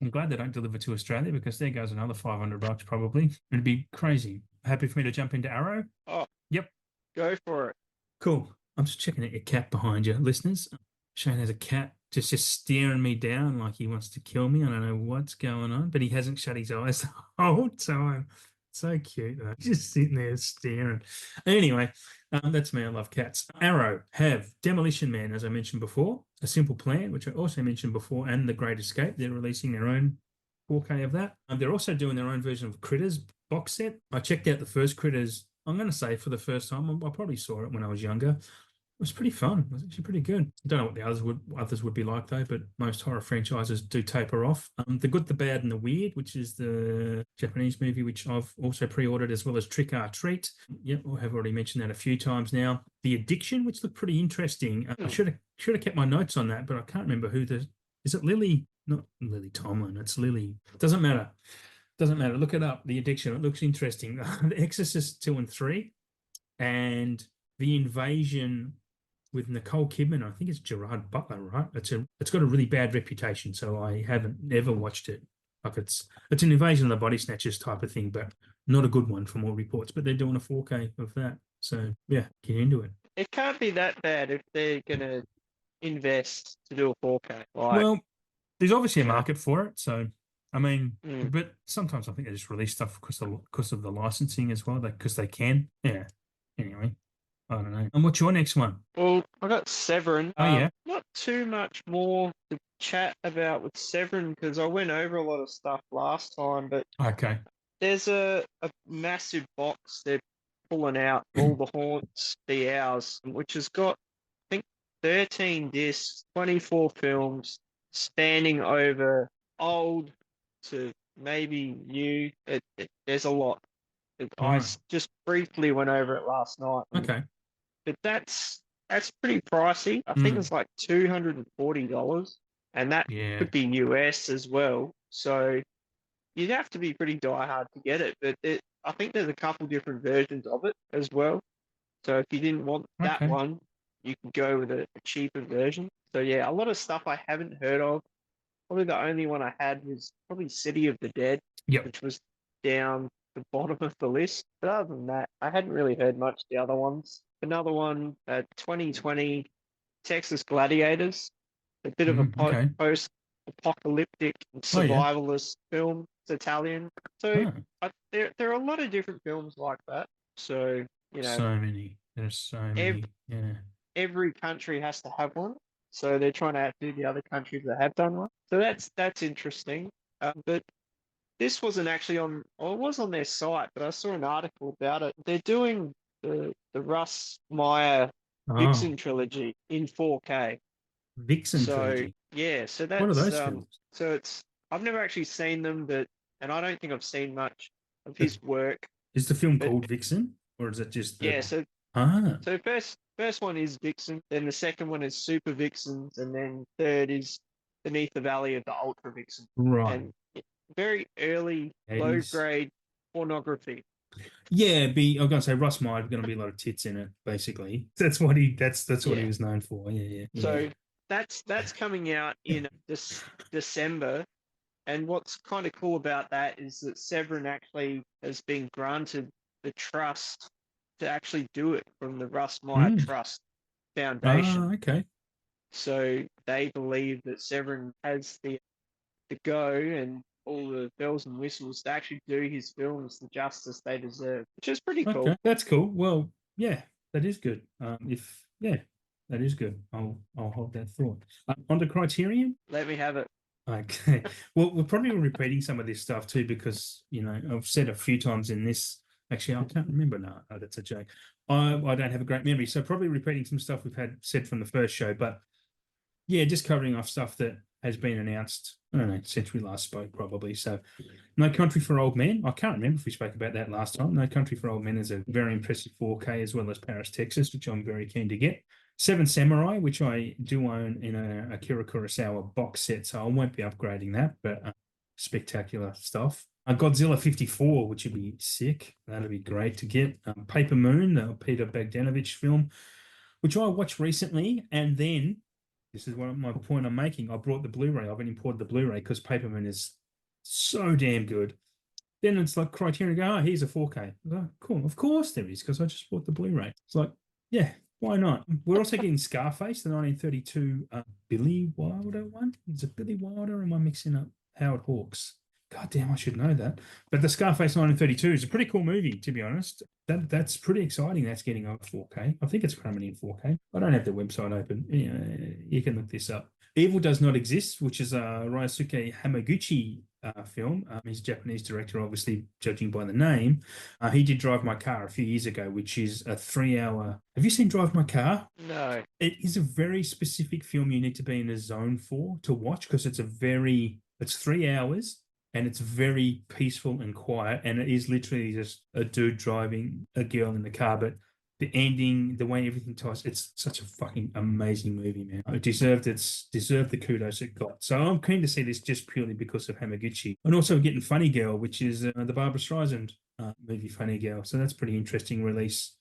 I'm glad they don't deliver to Australia because there goes another $500 probably. It'd be crazy. Happy for me to jump into Arrow? Oh, Yep. go for it. Cool. I'm just checking out your cat behind you, listeners. Shane has a cat just staring me down like he wants to kill me. I don't know what's going on, but he hasn't shut his eyes the whole time. So cute, though. Just sitting there staring. Anyway, that's me. I love cats. Arrow have Demolition Man, as I mentioned before, A Simple Plan, which I also mentioned before, and The Great Escape. They're releasing their own 4K of that. They're also doing their own version of Critters box set. I checked out the first Critters, I'm going to say for the first time. I probably saw it when I was younger. It was pretty fun. It was actually pretty good. I don't know what the others would be like though, but most horror franchises do taper off. The Good, the Bad, and the Weird, which is the Japanese movie, which I've also pre-ordered, as well as Trick or Treat. Yep, I have already mentioned that a few times now. The Addiction, which looked pretty interesting. I should have kept my notes on that, but I can't remember who the is. It Lily? Not Lily Tomlin. It's Lily. Doesn't matter. Doesn't matter. Look it up. The Addiction. It looks interesting. The Exorcist 2 and 3, and The Invasion with Nicole Kidman. I think it's Gerard Butler, right? It's got a really bad reputation, so I haven't never watched it. Like it's an Invasion of the Body Snatchers type of thing, but not a good one from all reports. But they're doing a 4K of that, so yeah, get into it. It can't be that bad if they're gonna invest to do a 4K. Like, Well, there's obviously a you know, market for it, so I mean, mm. but sometimes I think they just release stuff because of the licensing as well, because they can. Yeah. Anyway, I don't know. And what's your next one? Well, I got Severin. Oh yeah. Not too much more to chat about with Severin because I went over a lot of stuff last time, but Okay. there's a massive box they're pulling out, all the haunts, the hours, which has got, I think, 13 discs, 24 films, spanning over old to maybe new. There's a lot. I Right. just briefly went over it last night, Okay. but that's pretty pricey. I think Mm. it's like $240, and that Yeah. could be US as well. So you'd have to be pretty diehard to get it, but I think there's a couple different versions of it as well. So if you didn't want that Okay. one, you could go with a cheaper version. So yeah, a lot of stuff I haven't heard of. Probably the only one I had was probably City of the Dead, Yep. which was down the bottom of the list. But other than that, I hadn't really heard much of the other ones. Another one, 2020 Texas Gladiators, a bit of a Okay. post-apocalyptic Oh yeah. survivalist film. It's Italian, so Oh, there are a lot of different films like that. So you know, so many. There's so ev- many. Yeah. every country has to have one. So they're trying to outdo the other countries that have done one. So that's interesting. But this wasn't actually on, or it was on their site, but I saw an article about it. They're doing the Russ Meyer Oh, Vixen trilogy in 4K. Vixen So trilogy. yeah, so What are that's those films? so it's I've never actually seen them, but and I don't think I've seen much of But his work. is the film But called Vixen, or is it just the? yeah, so Ah, so first one is Vixen, then the second one is Super Vixens, and then third is Beneath the Valley of the Ultra Vixen. right. And very early low 80s. grade pornography. Yeah, be I'm gonna say Russ Meyer going to be a lot of tits in it. Basically, that's what he Yeah. was known for. Yeah, yeah, So that's coming out in this December. And what's kind of cool about that is that Severin actually has been granted the trust to actually do it from the Russ Meyer yeah. Trust Foundation. Ah, okay. So they believe that Severin has the go and all the bells and whistles to actually do his films the justice they deserve, which is pretty cool. Okay, that's cool. Well, yeah, that is good. If yeah, that is good. I'll hold that thought. On the Criterion. Let me have it. Okay. Well, we're probably repeating some of this stuff too because I've said a few times in this. Actually, I can't remember now. Oh, that's a joke. I don't have a great memory, so probably repeating some stuff we've had said from the first show. But yeah, just covering off stuff that has been announced. I don't know since we last spoke, probably. So, No Country for Old Men. I can't remember if we spoke about that last time. No Country for Old Men is a very impressive 4K as well as Paris, Texas, which I'm very keen to get. Seven Samurai, which I do own in a Akira Kurosawa box set, so I won't be upgrading that, but spectacular stuff. Godzilla 54, which would be sick. That'd be great to get. Paper Moon, the Peter Bogdanovich film, which I watched recently, and then this is what my point I'm making. I brought the Blu-ray. I haven't imported the Blu-ray because Paper Moon is so damn good. Then it's like Criterion go, oh, here's a 4K. Like, cool, of course there is, because I just bought the Blu-ray. It's like, yeah, why not? We're also getting Scarface, the 1932 Billy Wilder one. Is it Billy Wilder? Or am I mixing up Howard Hawks? God damn, I should know that. But the Scarface 1932 is a pretty cool movie, to be honest. That's pretty exciting. That's getting over 4K. I think it's currently in 4K. I don't have the website open. You can look this up. Evil Does Not Exist, which is a Ryosuke Hamaguchi film. He's a Japanese director, obviously, judging by the name. He did Drive My Car a few years ago, which is a 3 hour. Have you seen Drive My Car? No. It is a very specific film you need to be in a zone for to watch because it's 3 hours and it's very peaceful and quiet. And it is literally just a dude driving a girl in the car. But the ending, the way everything ties, it's such a fucking amazing movie, man. It deserved the kudos it got. So I'm keen to see this just purely because of Hamaguchi. And also getting Funny Girl, which is the Barbara Streisand movie Funny Girl. So that's pretty interesting release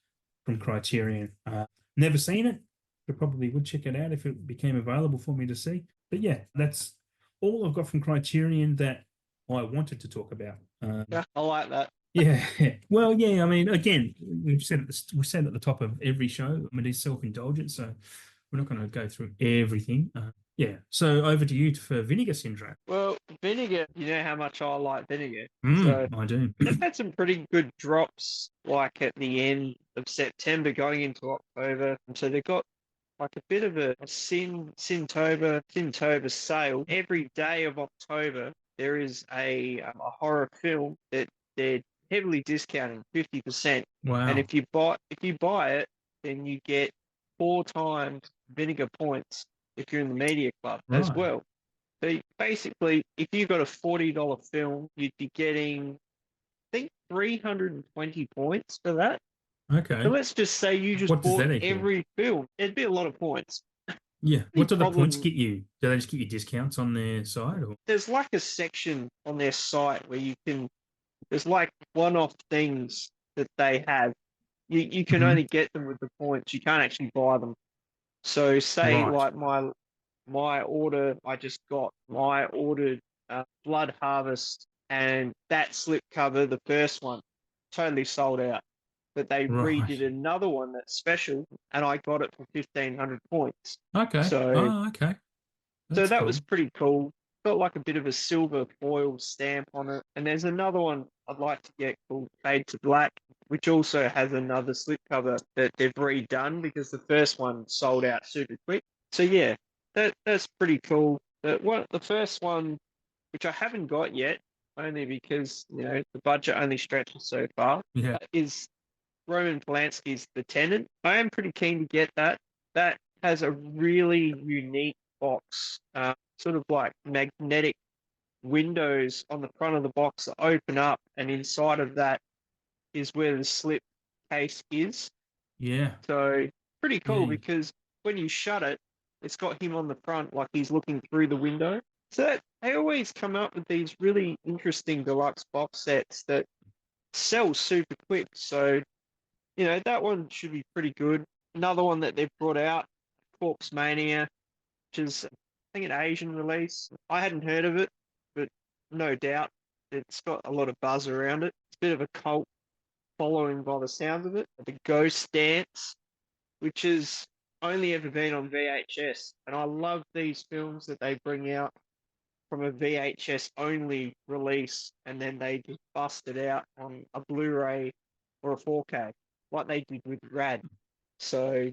from Criterion. Never seen it, but probably would check it out if it became available for me to see. But yeah, that's all I've got from Criterion that I wanted to talk about. Yeah, I like that. Yeah. Well, yeah. I mean, again, we said at the top of every show. I mean, it's self-indulgent, so we're not going to go through everything. Yeah. So over to you for Vinegar Syndrome. Well, vinegar, you know how much I like vinegar. So I do. they've had some pretty good drops, like at the end of September going into October. So they've got like a bit of a Sintober sale. Every day of October, there is a horror film that they're heavily discounting 50%. And Wow. if you buy it, then you get 4 times vinegar points if you're in the media club as Right. well. So basically, if you got a $40 film, you'd be getting, I think, 320 points for that. So Okay. let's just say you just What does bought that equal? every film. It'd be a lot of points. Yeah. The What do the points problem, get you? Do they just get you discounts on their side or? there's like a section on their site where there's like one-off things that they have. You can Mhm. only get them with the points. You can't actually buy them. So say Right. like my order I just got, I ordered Blood Harvest and that slipcover, the first one, totally sold out. But they redid Right. another one that's special, and I got it for 1,500 points. Okay. So Oh, okay. so That's that was cool. pretty cool. Got like a bit of a silver foil stamp on it. And there's another one I'd like to get called Fade to Black, which also has another slipcover that they've redone because the first one sold out super quick. So yeah, that's pretty cool. The first one, which I haven't got yet, only because the budget only stretches so far. Yeah. Is Roman Polanski's The Tenant. I am pretty keen to get that. That has a really unique box, sort of like magnetic windows on the front of the box that open up, and inside of that is where the slip case is. Yeah. So pretty cool Yeah. because when you shut it, it's got him on the front like he's looking through the window. So they always come up with these really interesting deluxe box sets that sell super quick. So, that one should be pretty good. Another one that they've brought out, Corpse Mania, which is, I think, an Asian release. I hadn't heard of it, but no doubt it's got a lot of buzz around it. It's a bit of a cult following by the sounds of it. The Ghost Dance, which has only ever been on VHS. And I love these films that they bring out from a VHS only release and then they just bust it out on a Blu-ray or a 4K, like they did with Rad. So,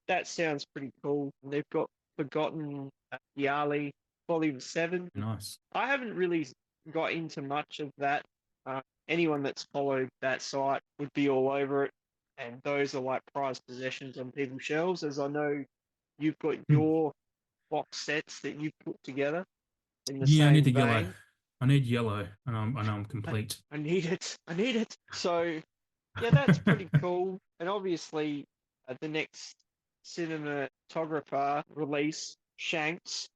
that sounds pretty cool. And they've got Forgotten Yali Volume 7. Nice. I haven't really got into much of that. Anyone that's followed that site would be all over it. And those are like prized possessions on people's shelves, as I know you've got your box sets that you've put together in the Yeah, I need same the yellow. vein. I need yellow, and I'm complete. I need it. I need it. So, yeah, that's pretty cool. And obviously, the next cinematographer release, Shanks,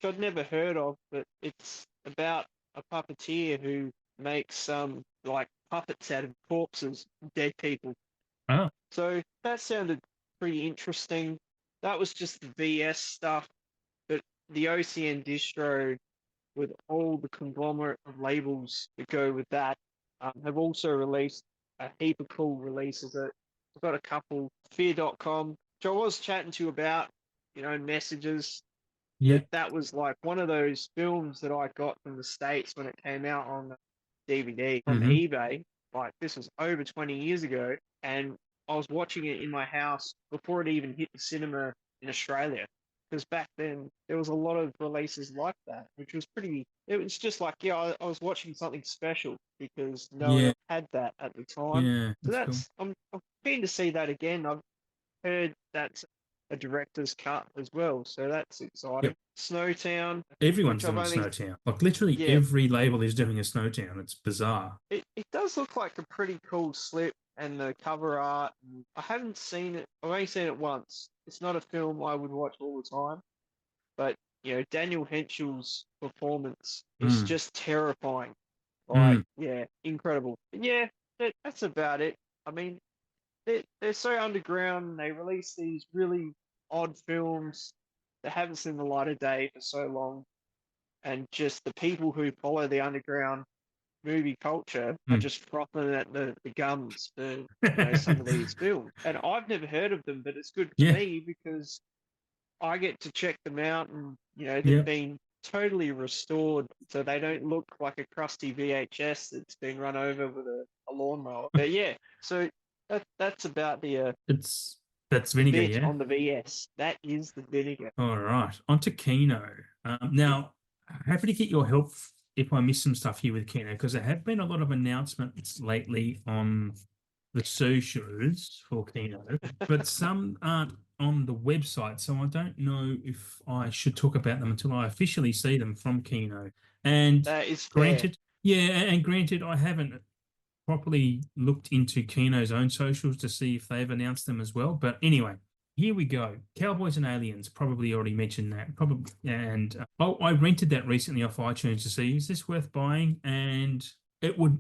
which I'd never heard of, but it's about a puppeteer who makes some like puppets out of corpses, dead people. Oh, So that sounded pretty interesting. That was just the VS stuff, but the OCN distro with all the conglomerate of labels that go with that have also released a heap of cool releases. I've got a couple, Fear.com, which I was chatting to you about, messages. yeah. That was like one of those films that I got from the States when it came out on DVD from eBay. Like this was over 20 years ago, and I was watching it in my house before it even hit the cinema in Australia. Because back then there was a lot of releases like that, which was pretty. It was just like, yeah, I was watching something special because no one Yeah. else had that at the time. Yeah. So That's cool. I'm keen to see that again. I've heard that's a director's cut as well, so that's exciting. Yep. Snowtown, Everyone's which I've doing only Snowtown. Like literally yeah, every label is doing a Snowtown. It's bizarre. it does look like a pretty cool slip and the cover art. I haven't seen it. I've only seen it once. It's not a film I would watch all the time, but Daniel Henschel's performance is just terrifying. Like, yeah, incredible. And yeah, that's about it. I mean, they're so underground. They release these really odd films that haven't seen the light of day for so long, and just the people who follow the underground movie culture are just frothing at the gums for some of these films. And I've never heard of them, but it's good for Yeah. me because I get to check them out, and they've Yep. been totally restored, so they don't look like a crusty VHS that's been run over with a lawnmower. But yeah, so that's about That's the vinegar, bit yeah. on the VS. That is the vinegar. All right. On to Kino. Now, happy to get your help if I miss some stuff here with Kino, because there have been a lot of announcements lately on the socials for Kino, but some aren't on the website. So I don't know if I should talk about them until I officially see them from Kino. And That is fair. granted, yeah, and granted, I haven't properly looked into Kino's own socials to see if they've announced them as well. But anyway, here we go. Cowboys and Aliens, probably already mentioned that. Probably, and I rented that recently off iTunes to see is this worth buying, and it will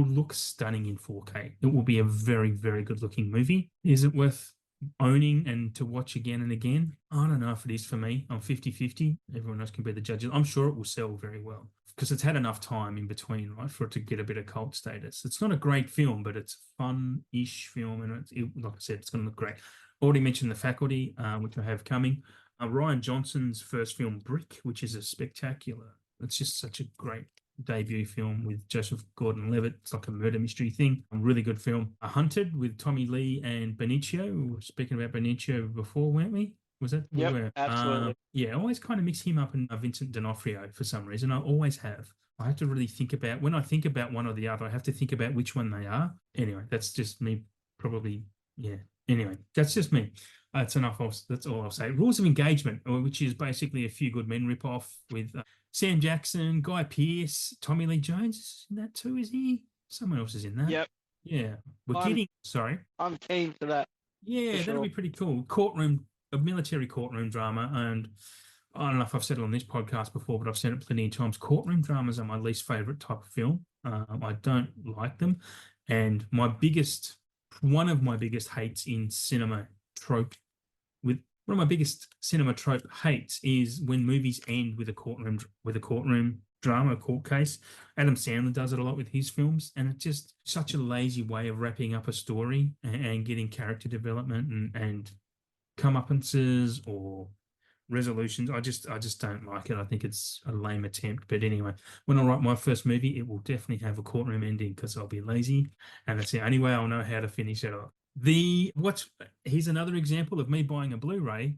look stunning in 4K. It will be a very, very good looking movie. Is it worth owning and to watch again and again? I don't know if it is for me. I'm 50-50. Everyone else can be the judges. I'm sure it will sell very well because it's had enough time in between, right, for it to get a bit of cult status. It's not a great film, but it's a fun-ish film, and like I said, it's going to look great. Already mentioned The Faculty, which I have coming. Ryan Johnson's first film, Brick, which is a spectacular. It's just such a great debut film with Joseph Gordon-Levitt. It's like a murder mystery thing. A really good film. Hunted with Tommy Lee and Benicio. We were speaking about Benicio before, weren't we? Was that we Yep, were? absolutely. Yeah, I always kind of mix him up and Vincent D'Onofrio for some reason. I always have. I have to really think about when I think about one or the other. I have to think about which one they are. Anyway, that's just me. Probably, yeah. Anyway, that's just me. That's enough. That's all I'll say. Rules of Engagement, which is basically a Few Good Men ripoff with Sam Jackson, Guy Pearce, Tommy Lee Jones is in that too. Is he? Someone else is in that. Yep, Yeah, we're I'm kidding. Sorry. I'm keen for that for Yeah, that'll sure. be pretty cool. Courtroom, a military courtroom drama, and I don't know if I've said it on this podcast before, but I've said it plenty of times. Courtroom dramas are my least favorite type of film. I don't like them, and one of my biggest hates in cinema trope with one of my biggest cinema trope hates is when movies end with a courtroom drama, a court case. Adam Sandler does it a lot with his films, and it's just such a lazy way of wrapping up a story and getting character development and comeuppances or resolutions. I just don't like it. I think it's a lame attempt. But anyway, when I write my first movie, it will definitely have a courtroom ending because I'll be lazy, and that's the only way I'll know how to finish it off. The what's Here's another example of me buying a Blu-ray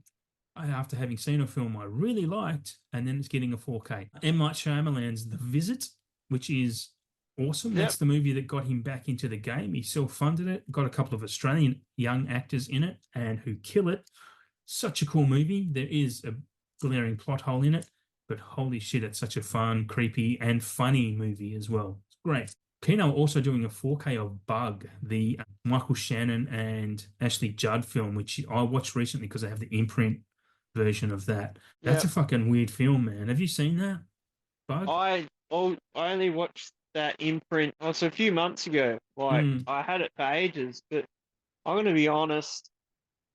after having seen a film I really liked, and then it's getting a 4K. M. Night Shyamalan's The Visit, which is awesome. Yep. That's the movie that got him back into the game. He self-funded it, got a couple of Australian young actors in it, and who kill it. Such a cool movie. There is a glaring plot hole in it, but holy shit, it's such a fun, creepy, and funny movie as well. It's great. Kino are also doing a 4K of Bug, the Michael Shannon and Ashley Judd film, which I watched recently because I have the imprint version of that. That's Yep. a fucking weird film, man. Have you seen that, Bug? I only watched that imprint. Oh, so a few months ago. Like Mm, I had it for ages, but I'm gonna be honest.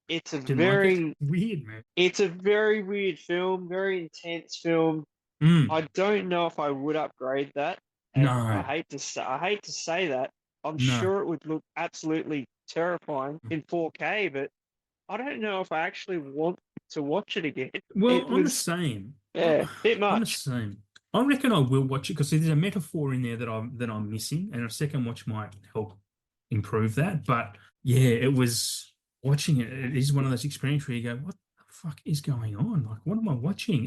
It's a didn't like it? very Weird, man. it's a very weird film, very intense film. Mm, I don't know if I would upgrade that, and no, I hate to say that. I'm no. sure it would look absolutely terrifying in 4K, but I don't know if I actually want to watch it again. It Well, I'm the was, same. yeah, bit I'm the much. same. I reckon I will watch it because there's a metaphor in there that I'm missing, and a second watch might help improve that. But yeah, it was watching it. It is one of those experiences where you go, "What the fuck is going on? Like, what am I watching?"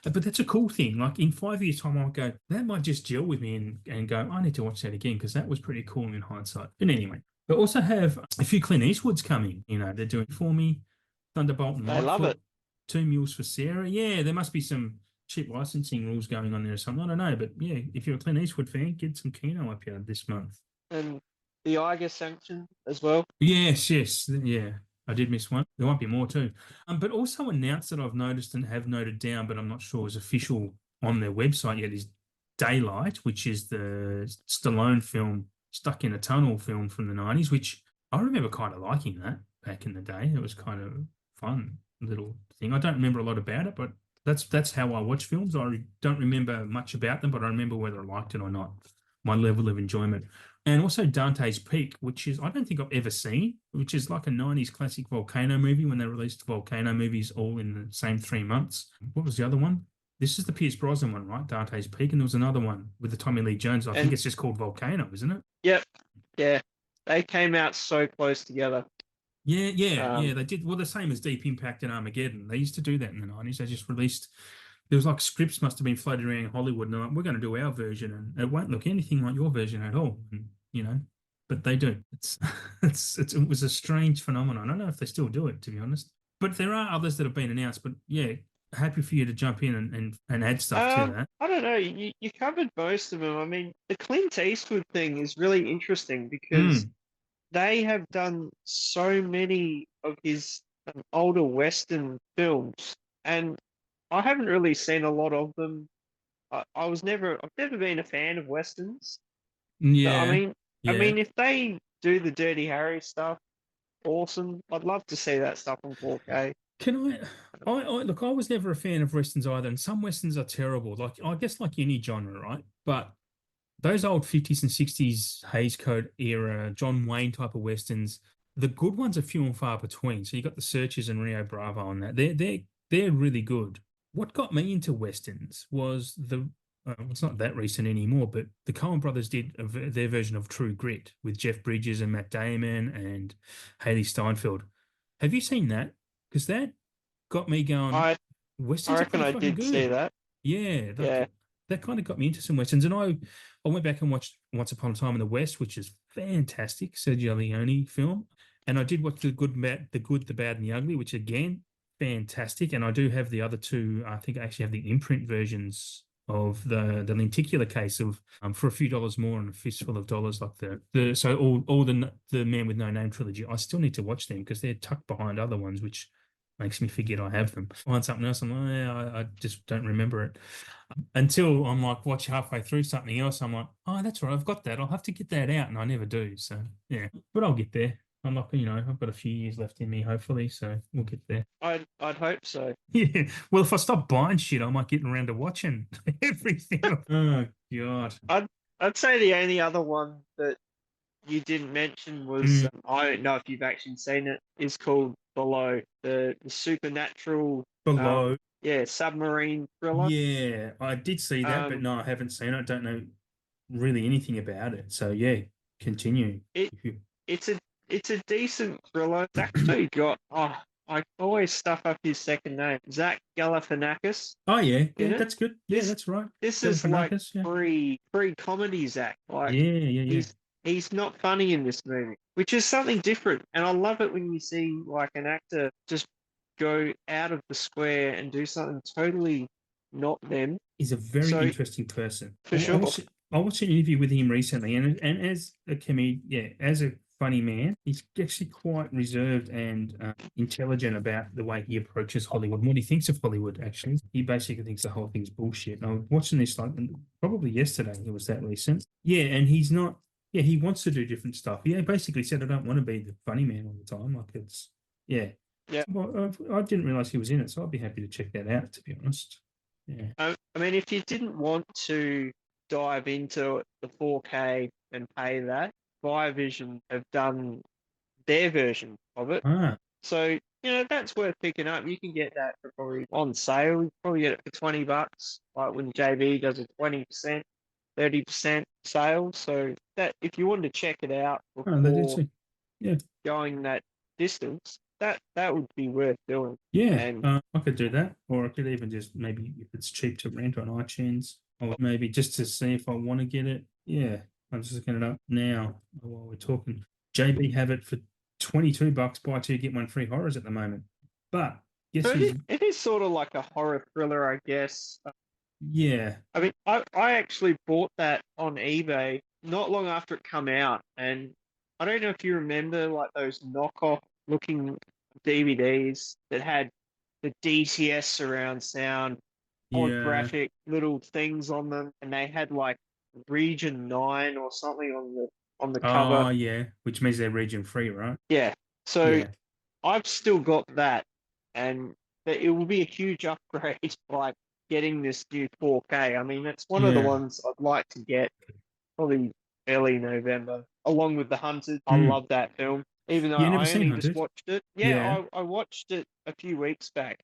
But that's a cool thing. Like in 5 years' time, I'll go, that might just gel with me and go, I need to watch that again because that was pretty cool in hindsight. But anyway, they also have a few Clint Eastwoods coming. They're doing it for me. Thunderbolt and They love Lightfoot, it. Two Mules for Sarah. Yeah, there must be some cheap licensing rules going on there or something. I don't know, but yeah, if you're a Clint Eastwood fan, get some Kino up here this month. And the Iger sanction as well. Yes, yes, yeah. I did miss one. There might be more too. But also announced that I've noticed and have noted down, but I'm not sure is official on their website yet, is Daylight, which is the Stallone film, Stuck in a Tunnel film from the 90s, which I remember kind of liking that back in the day. It was kind of fun little thing. I don't remember a lot about it, but that's how I watch films. I don't remember much about them, but I remember whether I liked it or not. My level of enjoyment. And also Dante's Peak, which is I don't think I've ever seen, which is like a 90s classic volcano movie when they released volcano movies all in the same 3 months. What was the other one? This is the Pierce Brosnan one, right? Dante's Peak. And there was another one with the Tommy Lee Jones. I think And it's just called Volcano, isn't it? yep, yeah, they came out so close together. Yeah, yeah, Um, yeah. They did well the same as Deep Impact and Armageddon. They used to do that in the 90s. They just released there was like scripts must have been floated around Hollywood and they're like, we're going to do our version and it won't look anything like your version at all. And, but they do. It was a strange phenomenon. I don't know if they still do it, to be honest. But there are others that have been announced. But yeah, happy for you to jump in and add stuff to that. I don't know. You covered most of them. I mean, the Clint Eastwood thing is really interesting because Mm, they have done so many of his older Western films, and I haven't really seen a lot of them. I've never been a fan of Westerns. But yeah, I yeah. mean, if they do the Dirty Harry stuff, awesome. I'd love to see that stuff on 4K. Can I look, I was never a fan of Westerns either, and some Westerns are terrible. Like, I guess like any genre, right? But those old 50s and 60s Hays Code era, John Wayne type of Westerns, the good ones are few and far between. So you got the Searchers and Rio Bravo on that. They're really good. What got me into Westerns was it's not that recent anymore, but the Coen brothers did their version of True Grit with Jeff Bridges and Matt Damon and Haley Steinfeld. Have you seen that? Because that got me going. I I Westerns are reckon pretty I fucking did see good. that. Yeah, Yeah. that kind of got me into some westerns, and I went back and watched Once Upon a Time in the West, which is fantastic, Sergio Leone film, and I did watch the good, the bad, and the ugly, which again fantastic, and I do have the other two. I think I actually have the imprint versions of the lenticular case of for a few dollars more and a fistful of dollars, like the so all the Man with No Name trilogy. I still need to watch them because they're tucked behind other ones, which makes me forget I have them. Find something else, I'm like, yeah, I just don't remember it until I'm like watch halfway through something else. I'm like, oh, that's right, I've got that. I'll have to get that out, and I never do. So yeah, but I'll get there. I'm like, I've got a few years left in me, hopefully. So we'll get there. I'd hope so. Yeah. Well, if I stop buying shit, I might get around to watching everything. Oh God. I'd I'd say the only other one that you didn't mention was Mm, I don't know if you've actually seen it. Is called Below, the supernatural, below. yeah, submarine thriller. Yeah, I did see that, but Um, no, I haven't seen it. I don't know really anything about it. So yeah, continue. it it's a decent thriller. It's actually got I always stuff up his second name, Zach Galifianakis Oh yeah, in yeah, it. that's good. Yeah, This that's right. this is like Galifianakis, yeah. pre comedy Zach. Like Yeah, yeah, yeah. he's not funny in this movie, which is something different. And I love it when you see like an actor just go out of the square and do something totally not them. He's a very So interesting person. for sure, I watched an interview with him recently, and as a comedian, yeah, as a funny man, he's actually quite reserved and intelligent about the way he approaches Hollywood and what he thinks of Hollywood. Actually, he basically thinks the whole thing's bullshit. And I was watching this like probably yesterday. It was that recent. Yeah, and he's not. Yeah, he wants to do different stuff. Yeah, basically said, I don't want to be the funny man all the time. Like it's yeah. yeah. Well, I didn't realize he was in it, so I'd be happy to check that out. To be honest. Yeah. I mean, if you didn't want to dive into the 4K and pay that, Vision have done their version of it. Ah, So, that's worth picking up. You can get that for probably on sale. You probably get it for $20, like when JB does a 20%, 30% sale. So that if you wanted to check it out oh, they did before see. Yeah, going that distance, that would be worth doing. yeah. And I could do that, or I could even just maybe if it's cheap to rent on iTunes, or maybe just to see if I want to get it. Yeah, I'm just looking it up now while we're talking. JB have it for $22. Buy two get one free horrors at the moment. But guess so who's it is sort of like a horror thriller, I guess. yeah, I mean, I actually bought that on eBay not long after it come out, and I don't know if you remember like those knockoff looking DVDs that had the DTS surround sound, yeah. holographic little things on them, and they had like Region 9 or something on the cover. Oh yeah, which means they're region free, right? Yeah. So Yeah, I've still got that, and it will be a huge upgrade, like getting this new 4K. I mean, it's one of the yeah. ones I'd like to get probably early November, along with The Hunted. I Mm. love that film, even though You never I seen only just Hunted? watched it. Yeah, Yeah, I watched it a few weeks back,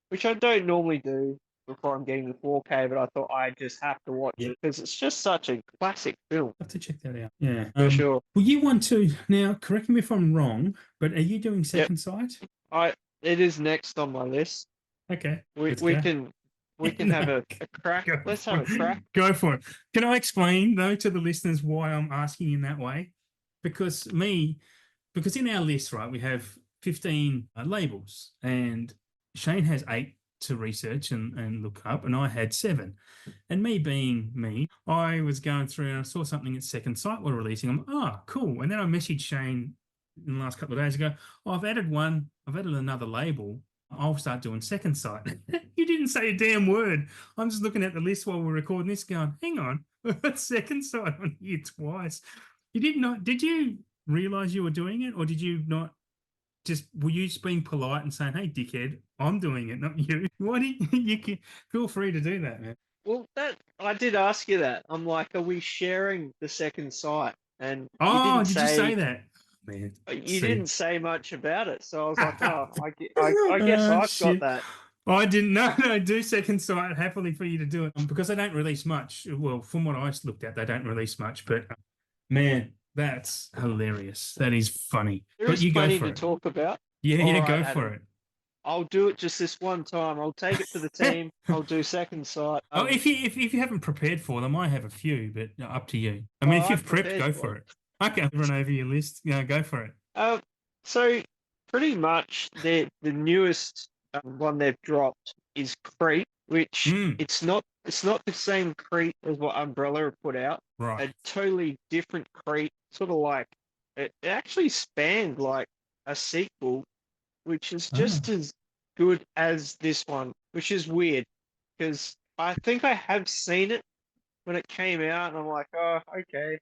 which I don't normally do before I'm getting the 4K, but I thought I just have to watch yeah. it because it's just such a classic film, Have to check that out. Yeah. for sure. Well, you want to now? Correct me if I'm wrong, but are you doing Yep, second sight? I it is next on my list. Okay, We let's we go. can we can No, have a crack. go Let's for have a crack. it. Go for it. Can I explain though to the listeners why I'm asking in that way? Because because in our list, right, we have 15 labels, and Shane has 8 to research and look up, and I had 7. And me being me, I was going through and I saw something at Second Sight were releasing. I'm, oh, cool. And then I messaged Shane in the last couple of days ago, oh, I've added another label. I'll start doing Second Sight. You didn't say a damn word. I'm just looking at the list while we're recording this going, hang on, we've got Second Sight on here twice. Did you realize you were doing it, or did you not were you just being polite and saying, hey, dickhead, I'm doing it, not you? Why did you can feel free to do that, man? Well, that I did ask you that. I'm like, are we sharing the second site? And Oh, did you say that? Man, you see. didn't say much about it. So I was like, oh, I guess I've got Shit. that. I didn't know. No, do second sight happily for you to do it because they don't release much. Well, from what I looked at, they don't release much. But man, that's hilarious. That is funny. There But is you go plenty for to it. talk about. Yeah, All yeah, right, go for Adam. it. I'll do it just this one time. I'll take it for the team. I'll do second sight. Oh, if you haven't prepared for them, I have a few, but up to you. I mean, Oh, if you've I've prepped, prepared go for for it. it. Okay, run over your list. Yeah, go for it. Uh, so pretty much the newest one they've dropped is Crete, which Mm, it's not the same Crete as what Umbrella have put out. right. A totally different Crete, sort of like it actually spanned like a sequel, which is just Ah, as good as this one, which is weird because I think I have seen it when it came out, and I'm like, oh, okay.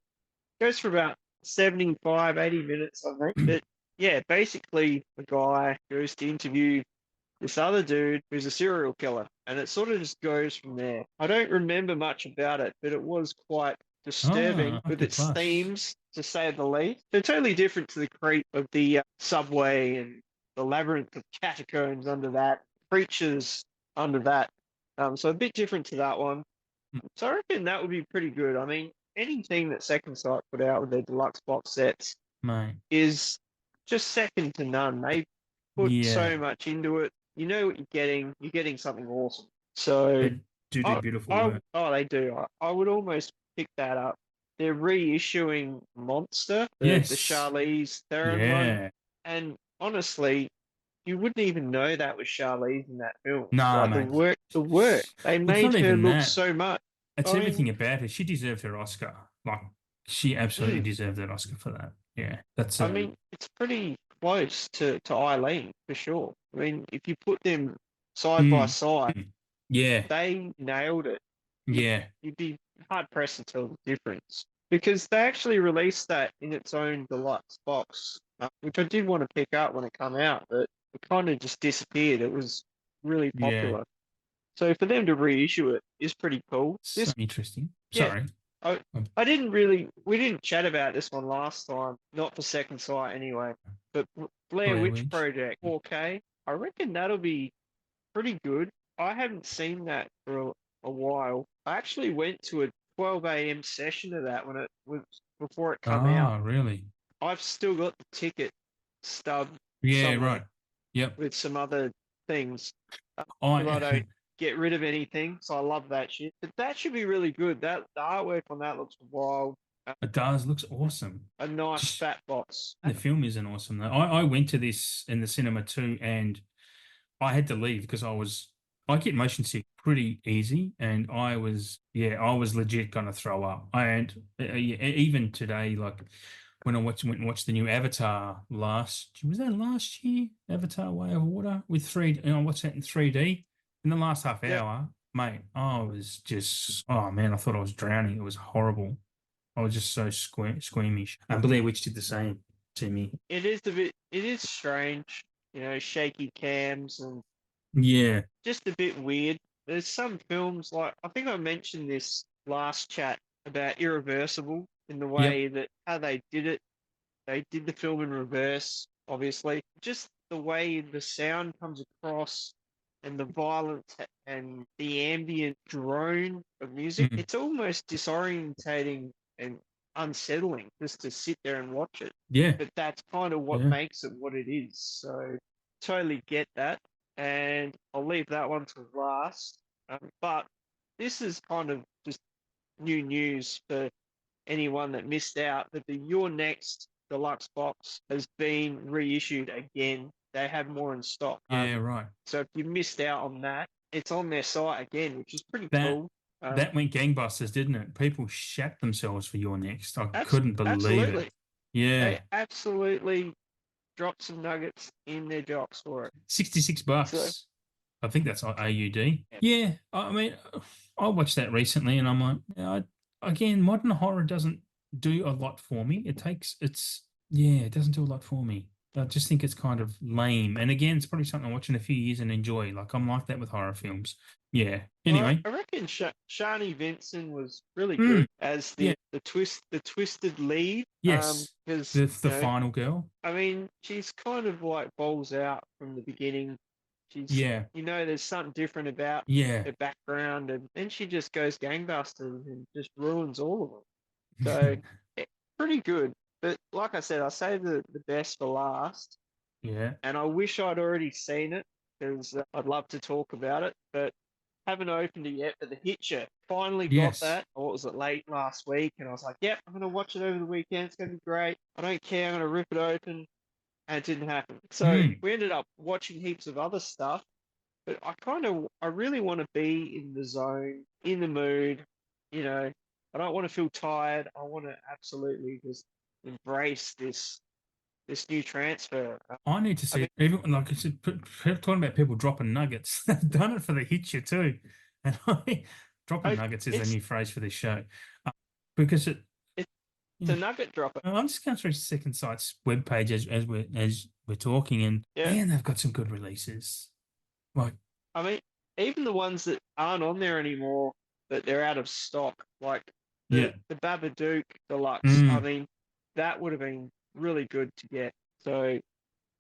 Goes for about 75, 80 minutes, I think. But yeah, basically, the guy goes to interview this other dude who's a serial killer, and it sort of just goes from there. I don't remember much about it, but it was quite disturbing with okay, its plus. themes, to say the least. They're totally different to the creep of the subway and the labyrinth of catacombs under that, creatures under that. So a bit different to that one. Mm, So I reckon that would be pretty good. I mean, anything that Second Sight put out with their deluxe box sets mate. is just second to none. They put Yeah, so much into it. You know what you're getting. You're getting something awesome. So, they do beautiful I work. oh, they do. I would almost pick that up. They're reissuing Monster, the Yes. Charlize Theron one, Yeah. and honestly, you wouldn't even know that was Charlize in that film. Nah, Like mate. the work they Well, it's made not her even look that. so much. It's I mean, everything about her. She deserved her Oscar. Like, she absolutely mm, deserved that Oscar for that. Yeah. That's I mean, it's pretty close to Eileen for sure. I mean, if you put them side by mm, side, yeah. they nailed it. You, Yeah. you'd be hard pressed to tell the difference because they actually released that in its own deluxe box, which I did want to pick up when it came out, but it kind of just disappeared. It was really Yeah. popular, so for them to reissue it is pretty cool. So This, interesting. yeah, Sorry. I Um, I didn't really we didn't chat about this one last time, not for Second Sight anyway. But Blair Blair Witch Witch. Project 4K, I reckon that'll be pretty good. I haven't seen that for a while. I actually went to a 12 a.m. session of that when it was before it come out. Ah, really? I've still got the ticket stub Yeah, somewhere right. Yep. with some other things. Because I I don't get rid of anything, so I love that shit. But that should be really good. That the artwork on that looks wild. Uh, it does looks awesome. a nice Just fat box. the film isn't awesome though. I went to this in the cinema too, and I had to leave because I get motion sick pretty easy, and I was legit gonna throw up. And yeah, even today, like when went and watched the new Avatar was that last year? Avatar: Way of Water with three, what's that in 3D? In the last half Yep. hour, mate, I was just, oh man, I thought I was drowning. It was horrible. I was just so squeamish. And Blair Witch did the same to me. It is strange, shaky cams and Yeah. just a bit weird. There's some films like I think I mentioned this last chat about Irreversible in the Yep. way that how they did it. They did the film in reverse, obviously. Just the way the sound comes across and the violence and the ambient drone of music, Mm. it's almost disorientating and unsettling just to sit there and watch it. Yeah. But that's kind of what Yeah. makes it what it is. So totally get that. And I'll leave that one to last. But this is kind of just new news for anyone that missed out that the Your Next deluxe box has been reissued again. They have more in stock. Yeah, right. So if you missed out on that, it's on their site again, which is pretty That cool. Um, that went gangbusters, didn't it? People shat themselves for Your Next. I abs- couldn't believe it. absolutely, they Yeah. absolutely dropped some nuggets in their jocks for it. 66 So bucks. I think that's AUD. yeah, Yeah, I mean, I watched that recently, and I'm like, again, modern horror doesn't do a lot for me. It doesn't do a lot for me. I just think it's kind of lame. And again, it's probably something I watch in a few years and enjoy. Like I'm like that with horror films. Yeah. well, Anyway, I reckon Shani Vincent was really mm, good as yeah, the twisted lead. yes, Because the final girl. I mean, she's kind of like balls out from the beginning. She's, Yeah, there's something different about yeah, her background, and then she just goes gangbusters and just ruins all of them. So, pretty good. But like I said, I say the best for last, yeah. and I wish I'd already seen it. because I'd love to talk about it, but haven't opened it yet. But The Hitcher finally got Yes. that. What was it, late last week? And I was like, yep, I'm going to watch it over the weekend. It's going to be great. I don't care. I'm going to rip it open. And it didn't happen. So Mm. we ended up watching heaps of other stuff. But I really want to be in the zone, in the mood. You know, I don't want to feel tired. I want to absolutely just embrace this new transfer. I need to I see mean, it. Even like I said, talking about people dropping nuggets. They've done it for the Hitcher too, and dropping nuggets is a it's new phrase for this show, because it. it's Yeah, a nugget dropper. I'm just going through Second Sight's webpage as we're talking, and Yeah. man, they've got some good releases. Like, I mean, even the ones that aren't on there anymore, but they're out of stock, like yeah, the Babadook Deluxe. I mm. mean, that would have been really good to get. So,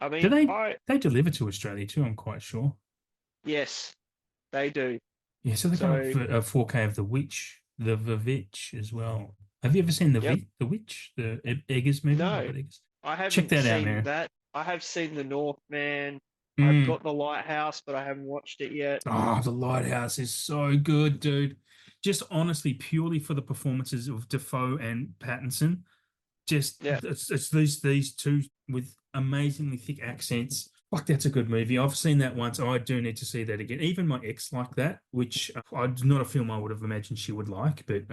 I Do mean, they deliver to Australia too? I'm quite sure. yes, they do. Yeah, so they got So, a 4K of The Witch, the Witch as well. Have you ever seen yep. The Witch, the Eggers movie, No, Robert Eggers? I Check haven't that out, seen man. that. I have seen The Northman. I've Mm. got The Lighthouse, but I haven't watched it yet. Oh, The Lighthouse is so good, dude. Just honestly, purely for the performances of Defoe and Pattinson. Just Yeah, it's these two with amazingly thick accents. Fuck, that's a good movie. I've seen that once. I do need to see that again. Even my ex liked that, which not a film I would have imagined she would like, but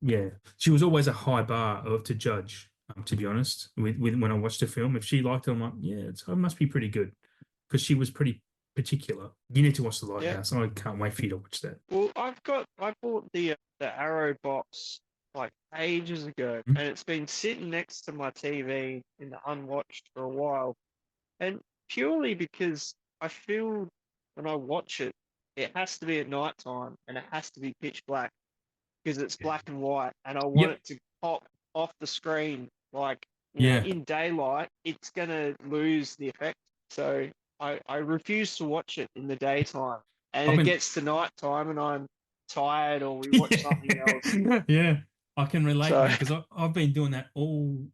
yeah, she was always a high bar to judge. To be honest, with when I watched a film, if she liked it, I'm like, yeah, it must be pretty good because she was pretty particular. You need to watch The yeah. Lighthouse. I can't wait for you to watch that. Well, I bought the Arrow box like ages ago, Hmm? and it's been sitting next to my TV in the unwatched for a while, and purely because I feel when I watch it, it has to be at night time and it has to be pitch black because it's Yeah. black and white, and I want Yep. it to pop off the screen like Yeah. in daylight. It's gonna lose the effect, so I refuse to watch it in the daytime, and I've it been gets to night time and I'm tired or we watch something else. Yeah, I can relate, So man, because I've been doing that all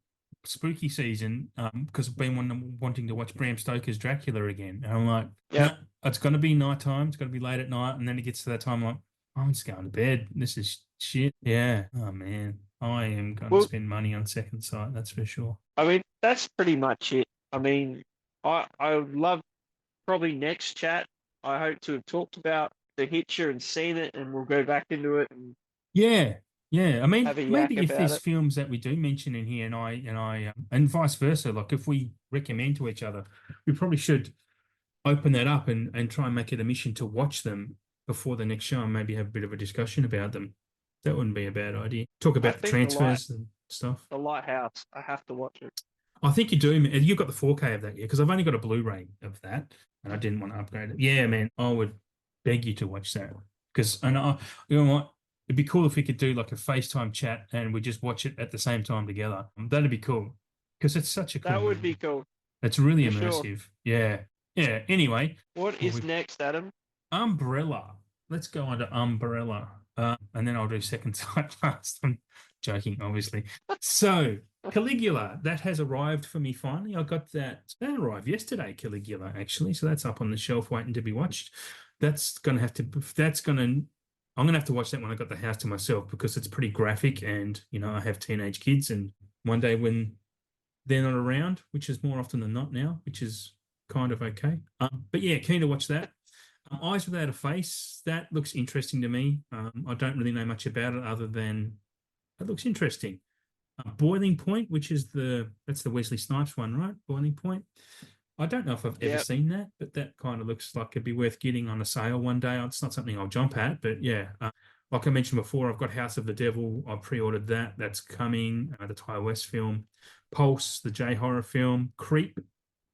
spooky season because I've been wanting to watch Bram Stoker's Dracula again. And I'm like, yeah, no, it's going to be nighttime. It's going to be late at night. And then it gets to that time, I'm like, I'm just going to bed. This is shit. Yeah. Oh, man. I am going to well, spend money on Second Sight. That's for sure. I mean that's pretty much it. I mean, I would love probably next chat. I hope to have talked about the Hitcher and seen it, and we'll go back into it and Yeah, yeah. I mean, have a yak maybe if about there's it. films that we do mention in here, and vice versa, like if we recommend to each other, we probably should open that up and try and make it a mission to watch them before the next show and maybe have a bit of a discussion about them. That wouldn't be a bad idea. Talk I about the think transfers and stuff. the Lighthouse. I have to watch it. I think you do. Man. You've got the 4K of that, yeah? Because I've only got a Blu-ray of that, and I didn't want to upgrade it. Yeah, man, I would beg you to watch that because, you know what? It'd be cool if we could do like a FaceTime chat and we just watch it at the same time together. That'd be cool because it's such a cool That would be movie. cool It's really for sure. immersive. Yeah, yeah. Anyway, What well, is next, Adam? Umbrella. Let's go on to Umbrella. And then I'll do Second Sight last. I'm joking, obviously. So, Caligula, that has arrived for me finally. I got that. That arrived yesterday, Caligula, actually. So that's up on the shelf waiting to be watched. I'm gonna have to watch that when I got the house to myself because it's pretty graphic and I have teenage kids and one day when they're not around, which is more often than not now, which is kind of okay. But yeah, keen to watch that. Eyes Without a Face, that looks interesting to me. I don't really know much about it other than it looks interesting. Boiling Point, which is that's the Wesley Snipes one, right? Boiling Point. I don't know if I've ever Yep, seen that, but that kind of looks like it'd be worth getting on a sale one day. It's not something I'll jump at, but yeah. Like I mentioned before, I've got House of the Devil. I've pre-ordered that. That's coming. The Ty West film. Pulse, the J horror film. Creep,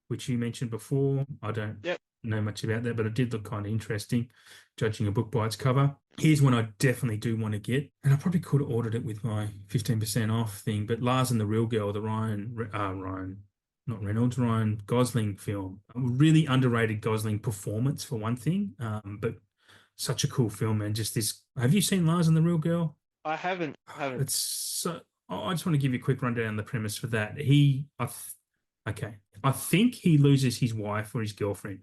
which you mentioned before. I don't yep, know much about that, but it did look kind of interesting, judging a book by its cover. Here's one I definitely do want to get, and I probably could have ordered it with my 15% off thing. But Lars and the Real Girl, the not Reynolds, Ryan Gosling film, a really underrated Gosling performance for one thing, but such a cool film. And just this, have you seen Lars and the Real Girl? I haven't. It's so. I just want to give you a quick rundown of the premise for that. Okay, I think he loses his wife or his girlfriend.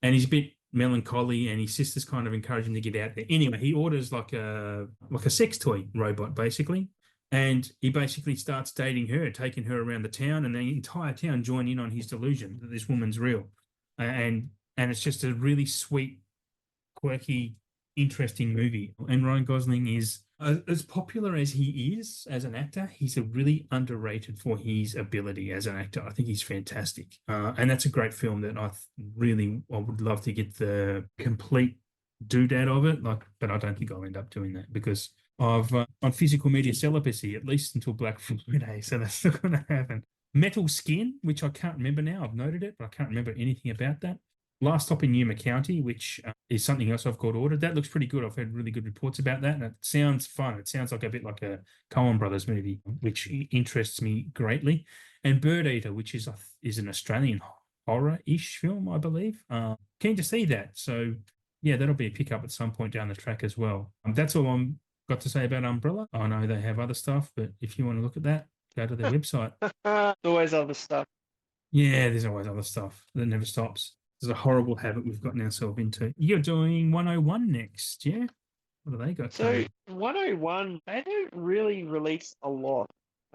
and he's a bit melancholy, and his sister's kind of encouraging him to get out there. Anyway, he orders like a sex toy robot, basically. And he basically starts dating her, taking her around the town, and the entire town join in on his delusion that this woman's real. And it's just a really sweet, quirky, interesting movie. And Ryan Gosling is as popular as he is as an actor. He's a really underrated for his ability as an actor. I think he's fantastic, and that's a great film that I would love to get the complete doodad of it. Like, but I don't think I'll end up doing that because I've on physical media celibacy at least until Black Friday, so that's not going to happen. Metal Skin, which I can't remember now. I've noted it, but I can't remember anything about that. Last Stop in Yuma County, which is something else I've got ordered. That looks pretty good. I've heard really good reports about that, and it sounds fun. It sounds like a bit like a Coen Brothers movie, which interests me greatly. And Bird Eater, which is an Australian horror-ish film, I believe. Keen to see that. So yeah, that'll be a pickup at some point down the track as well. That's all I'm got to say about Umbrella. I know they have other stuff, but if you want to look at that, go to their website. Always other stuff. Yeah, there's always other stuff that never stops. There's a horrible habit we've gotten ourselves into. You're doing 101 next, yeah? What have they got So coming? 101, they don't really release a lot.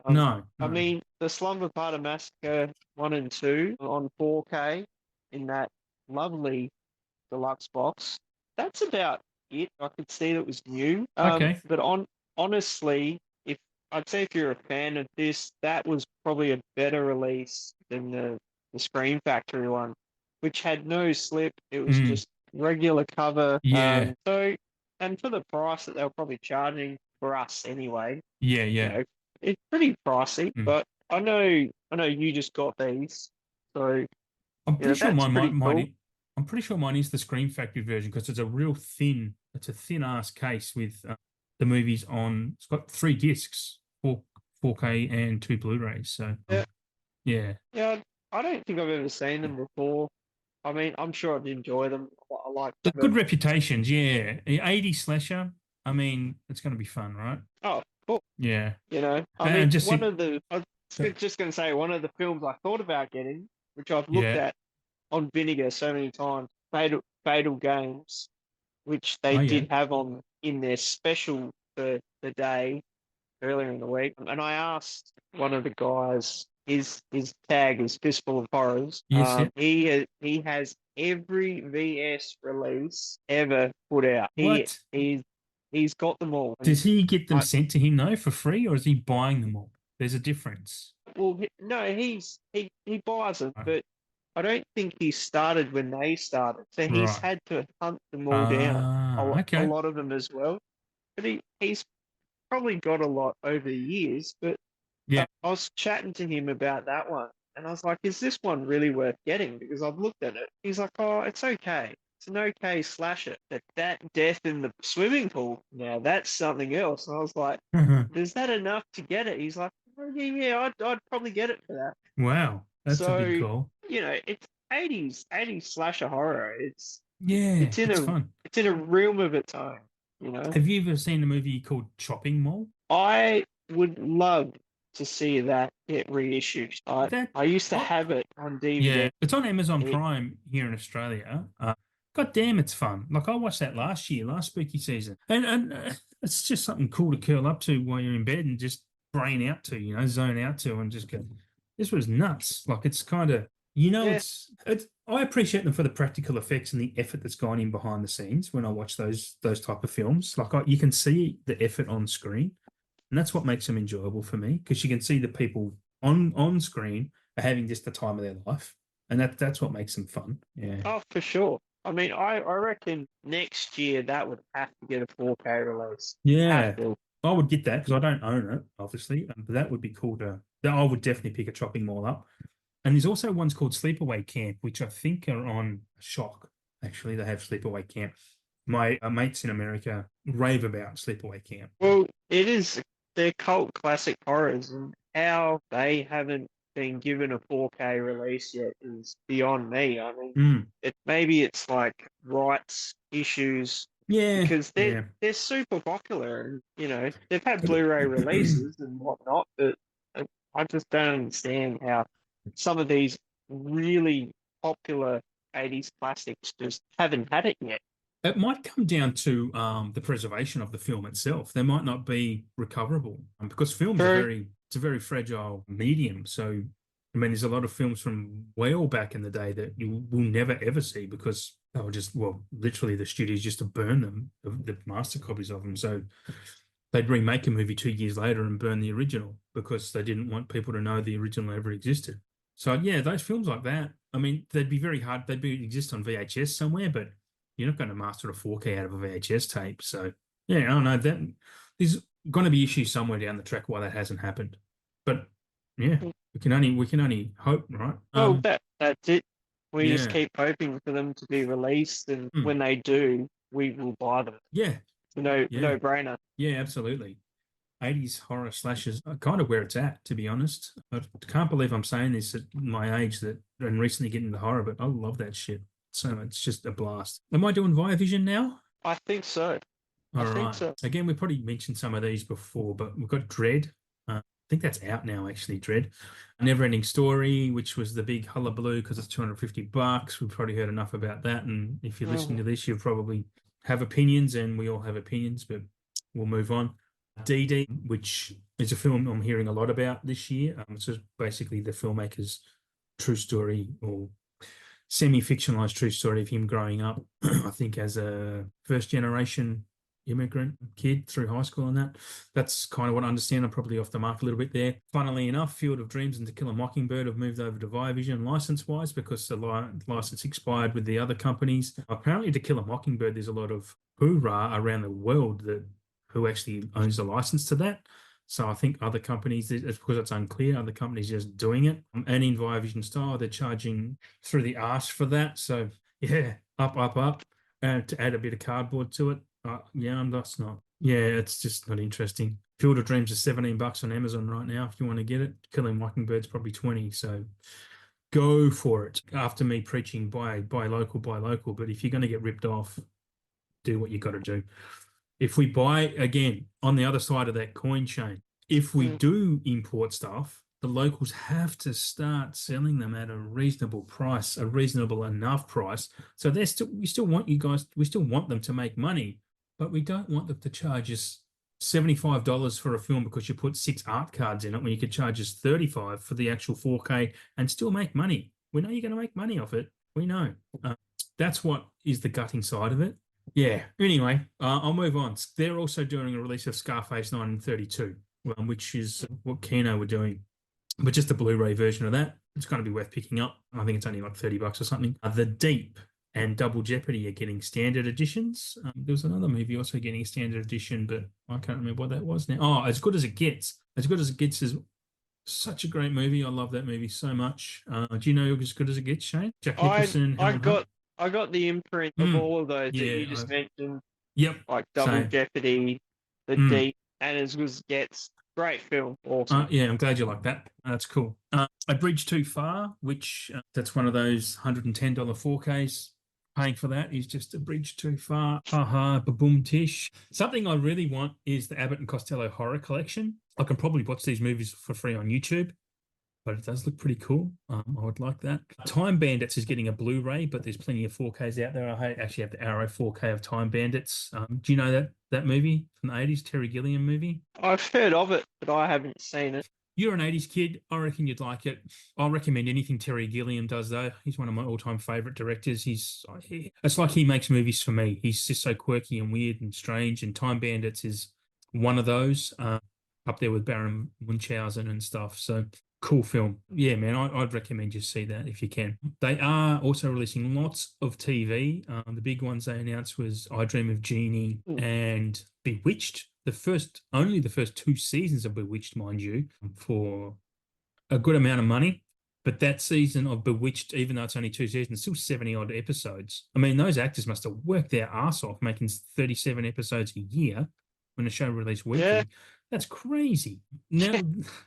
No, I no. mean, the Slumber Party Massacre 1 and 2 on 4K in that lovely deluxe box. That's about it. I could see that was new. Okay. But honestly, if I'd say if you're a fan of this, that was probably a better release than the Scream Factory one, which had no slip. It was Mm, just regular cover. yeah, And for the price that they were probably charging for us anyway, yeah, you yeah. know, it's pretty pricey. Mm. But I know you just got these, so I'm pretty sure that's mine pretty cool. I'm pretty sure mine is the Scream Factory version because it's a thin ass case with the movies on. It's got 3 discs, 4K and 2 Blu-rays. So Yeah, yeah, yeah. I don't think I've ever seen them before. I mean, I'm sure I'd enjoy them. I like the good them. reputations. Yeah, 80 slasher. I mean, it's going to be fun, right? Oh, cool. Yeah, I mean, and just one think, of the I was just going to say one of the films I thought about getting, which I've looked yeah. at on Vinegar so many times, Fatal Games, which Oh they yeah. did have on in their special for the day earlier in the week, and I asked one of the guys. His tag is Fistful of Horrors. Yes, yeah. He has every VS release ever put out. What? He's got them all. And Does he get them I, sent to him though for free, or is he buying them all? There's a difference. well, no, he buys them, Right. but I don't think he started when they started. So he's Right. had to hunt them all down. Ah, A okay. lot of them as well. But he's probably got a lot over the years. But Yeah. I was chatting to him about that one, and I was like, "Is this one really worth getting?" Because I've looked at it. He's like, "Oh, it's okay. It's an okay slasher." But that death in the swimming pool, now that's something else. And I was like, "Is that enough to get it?" He's like, "Oh, yeah, yeah, I'd probably get it for that." Wow, that's a big So, call. it's 80s slasher horror. Yeah, It's in it's a fun. it's in a realm of its own, you know. Have you ever seen a movie called Chopping Mall? I would love to see that get reissued. That, I used to oh, have it on yeah, DVD. it's on Amazon It, Prime here in Australia. God damn, it's fun. Like I watched that last year, last spooky season, and it's just something cool to curl up to while you're in bed and just brain out to, zone out to, and just go. This was nuts. Like it's kind of, yeah, it's. I appreciate them for the practical effects and the effort that's gone in behind the scenes when I watch those type of films. Like you can see the effort on screen, and that's what makes them enjoyable for me because you can see the people on screen are having just the time of their life, and that's what makes them fun. Yeah, oh, for sure. I mean, I reckon next year that would have to get a 4K release. Have yeah. to. I would get that because I don't own it, obviously, but that would be cool to. That I would definitely pick a chopping mall up. And there's also ones called Sleepaway Camp, which I think are on Shock. Actually, they have Sleepaway Camp. My mates in America rave about Sleepaway Camp. Well, it is. They're cult classic horrors, and how they haven't been given a 4K release yet is beyond me. I mean, Mm. maybe it's like rights issues Yeah, because they're yeah. they're super popular, and they've had Blu-ray releases and whatnot, but I just don't understand how some of these really popular 80s classics just haven't had it yet. It might come down to the preservation of the film itself. They might not be recoverable because films are True. it's a very fragile medium. So, I mean, there's a lot of films from well back in the day that you will never ever see because they were just, well, literally the studios just to burn them, the master copies of them. So they'd remake a movie 2 years later and burn the original because they didn't want people to know the original ever existed. So yeah, those films like that, I mean, they'd be very hard. Exist on VHS somewhere, but you're not going to master a 4K out of a VHS tape. So yeah, I don't know that there's going to be issues somewhere down the track why that hasn't happened. But yeah, we can only hope, right? Well, that's it. We just Yeah, keep hoping for them to be released, and mm, when they do, we will buy them. yeah, No yeah, brainer. yeah, absolutely. 80s horror slashes are kind of where it's at, to be honest. I can't believe I'm saying this at my age that and recently getting into horror, but I love that shit. So it's just a blast. Am I doing Via Vision now? I think so. I All think right. so. Again, we probably mentioned some of these before, but we've got Dread. I think that's out now, actually, Dread. A Never Ending Story, which was the big hullabaloo because it's $250. We've probably heard enough about that. And if you're listening Mhm. to this, you probably have opinions, and we all have opinions, but we'll move on. DD, which is a film I'm hearing a lot about this year. So basically the filmmaker's true story or semi-fictionalized true story of him growing up, I think as a first generation immigrant kid through high school and that. That's kind of what I understand. I'm probably off the mark a little bit there. Funnily enough, Field of Dreams and To Kill a Mockingbird have moved over to Viavision license-wise because the license expired with the other companies. Apparently, To Kill a Mockingbird, there's a lot of hoorah around the world that who actually owns the license to that. So I think other companies, it's because it's unclear, other companies just doing it. And in Viavision style, they're charging through the arse for that. So yeah, up. And to add a bit of cardboard to it, yeah, that's not. Yeah, it's just not interesting. Field of Dreams is $17 on Amazon right now if you want to get it. Killing Mockingbird's probably 20. So go for it. After me preaching buy local. But if you're going to get ripped off, do what you got to do. If we buy again on the other side of that coin chain, if we Mm. do import stuff, the locals have to start selling them at a reasonable price, a reasonable enough price. So we still want you guys, we still want them to make money, but we don't want them to charge us $75 for a film because you put 6 art cards in it when you could charge us 35 for the actual 4K and still make money. We know you're going to make money off it. We know. That's what is the gutting side of it. Yeah. Anyway, I'll move on. They're also doing a release of Scarface 1932, which is what Kino were doing, but just a Blu-ray version of that. It's going to be worth picking up. I think it's only like $30 or something. The Deep and Double Jeopardy are getting standard editions. There was another movie also getting a standard edition, but I can't remember what that was now. Oh, As Good as It Gets. As Good as It Gets is such a great movie. I love that movie so much. Do you know As Good as It Gets, Shane? Jack I Nicholson, I Helen Hunt. I got the imprint of all of those that Yeah. you just mentioned, Yep. like Double Same. Jeopardy, The Mm. Deep, and As Good as It Gets. Great film. Awesome. Yeah, I'm glad you like that. That's cool. A Bridge Too Far, which that's one of those $110 4Ks. Paying for that is just a bridge too far. Haha, ba-boom tish. Something I really want is the Abbott and Costello Horror Collection. I can probably watch these movies for free on YouTube, but it does look pretty cool. I would like that. Time Bandits is getting a Blu-ray, but there's plenty of 4Ks out there. I actually have the Arrow 4K of Time Bandits. Do you know that movie from the 80s, Terry Gilliam movie? I've heard of it, but I haven't seen it. You're an 80s kid. I reckon you'd like it. I'll recommend anything Terry Gilliam does, though. He's one of my all-time favorite directors. It's like he makes movies for me. He's just so quirky and weird and strange, and Time Bandits is one of those, up there with Baron Munchausen and stuff. So cool film. Yeah, man, I'd recommend you see that if you can. They are also releasing lots of TV. The big ones they announced was I Dream of Jeannie and Bewitched. Only the first 2 seasons of Bewitched, mind you, for a good amount of money. But that season of Bewitched, even though it's only 2 seasons, still 70 odd episodes. I mean, those actors must have worked their ass off making 37 episodes a year when the show released weekly. Yeah. That's crazy.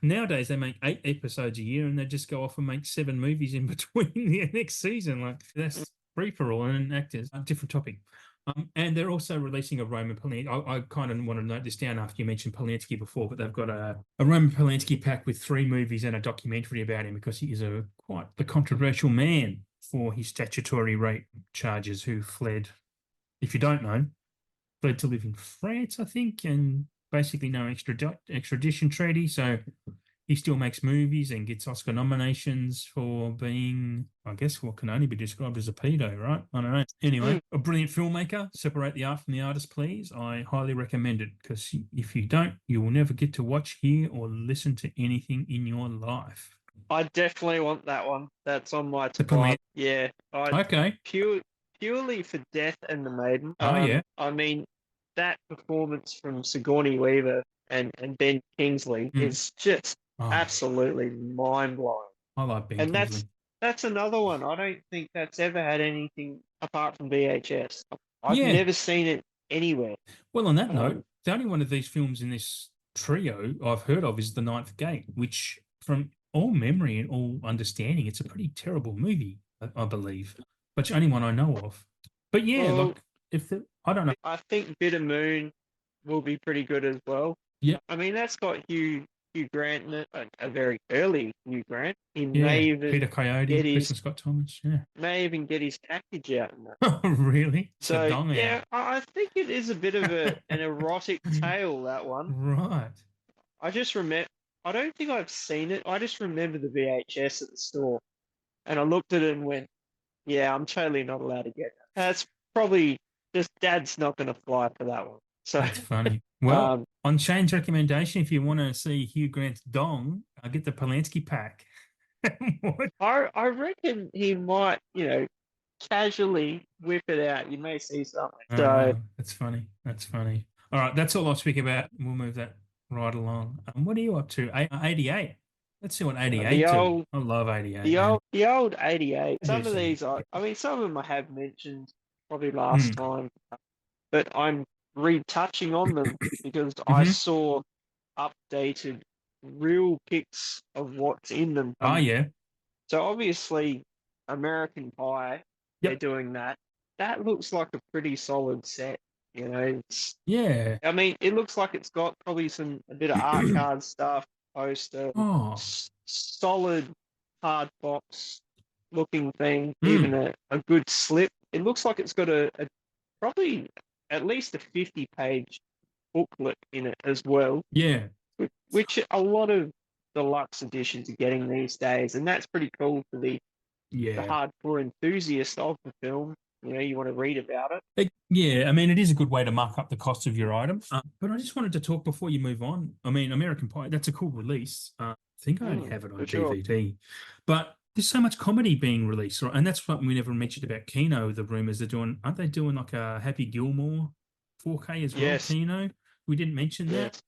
Nowadays they make 8 episodes a year and they just go off and make 7 movies in between the next season. Like that's free for all and actors. A different topic. And they're also releasing a Roman Polanski. I kind of want to note this down after you mentioned Polanski before, but they've got a Roman Polanski pack with 3 movies and a documentary about him because he is quite the controversial man. for his statutory rape charges, who fled, if you don't know, fled to live in France, I think, and basically no extradition treaty. So he still makes movies and gets Oscar nominations for being, I guess, what can only be described as a pedo, right? I don't know. Anyway, a brilliant filmmaker. Separate the art from the artist, please. I highly recommend it, because if you don't, you will never get to watch, hear, or listen to anything in your life. I definitely want that one. That's on my The top 5. Yeah, I Okay. purely for Death and the Maiden. Oh, yeah. I mean, that performance from Sigourney Weaver and Ben Kingsley is just Oh, absolutely mind blowing. I like Ben And Kingsley. that's another one. I don't think that's ever had anything apart from VHS. I've Yeah. never seen it anywhere. Well, on that Um, note, the only one of these films in this trio I've heard of is The Ninth Gate, which, from all memory and all understanding, it's a pretty terrible movie, I believe, but it's the only one I know of. But yeah, well, like, I don't know. I think Bitter Moon will be pretty good as well. Yeah, I mean, that's got Hugh Grant in it, a very early Hugh Grant. He yeah. may even Peter Coyote, get his Kristen Scott Thomas. Yeah. package out in that. Oh, really? It's got So dong out. yeah, I think it is a bit of an erotic tale, that one. Right. I just remember. I don't think I've seen it. I just remember the VHS at the store, and I looked at it and went, "Yeah, I'm totally not allowed to get that." That's probably just Dad's not going to fly for that one. So, That's funny. Well, um, on Shane's recommendation, if you want to see Hugh Grant's dong, I'll get the Polanski pack. What? I reckon he might, casually whip it out. You may see something. So That's funny. That's funny. All right, that's all I'll speak about. We'll move that right along. What are you up to? 88. Let's see what the 88 do. old, I love 88, man. the old 88. Some of Seriously. these, I mean, some of them I have mentioned probably last Mm. time, but I'm retouching on them because I Hmm. saw updated real pics of what's in them. Oh, yeah. So obviously, American Pie, they're Yep. doing that. That looks like a pretty solid set. Yeah. I mean, it looks like it's got probably a bit of art card stuff, poster, Oh. solid hard box looking thing, even Mm. a good slip. It looks like it's got a probably at least a 50-page booklet in it as well, Yeah. which a lot of deluxe editions are getting these days, and that's pretty cool for the Yeah. hardcore enthusiast of the film. You want to read about it. Yeah, I mean, it is a good way to mark up the cost of your item. But I just wanted to talk before you move on. I mean, American Pie, that's a cool release. I think I only have it For on sure. DVD. But there's so much comedy being released, right? And that's what we never mentioned about Kino, the rumors they're doing. Aren't they doing like a Happy Gilmore 4K as well, Yes, Kino? We didn't mention that. yes.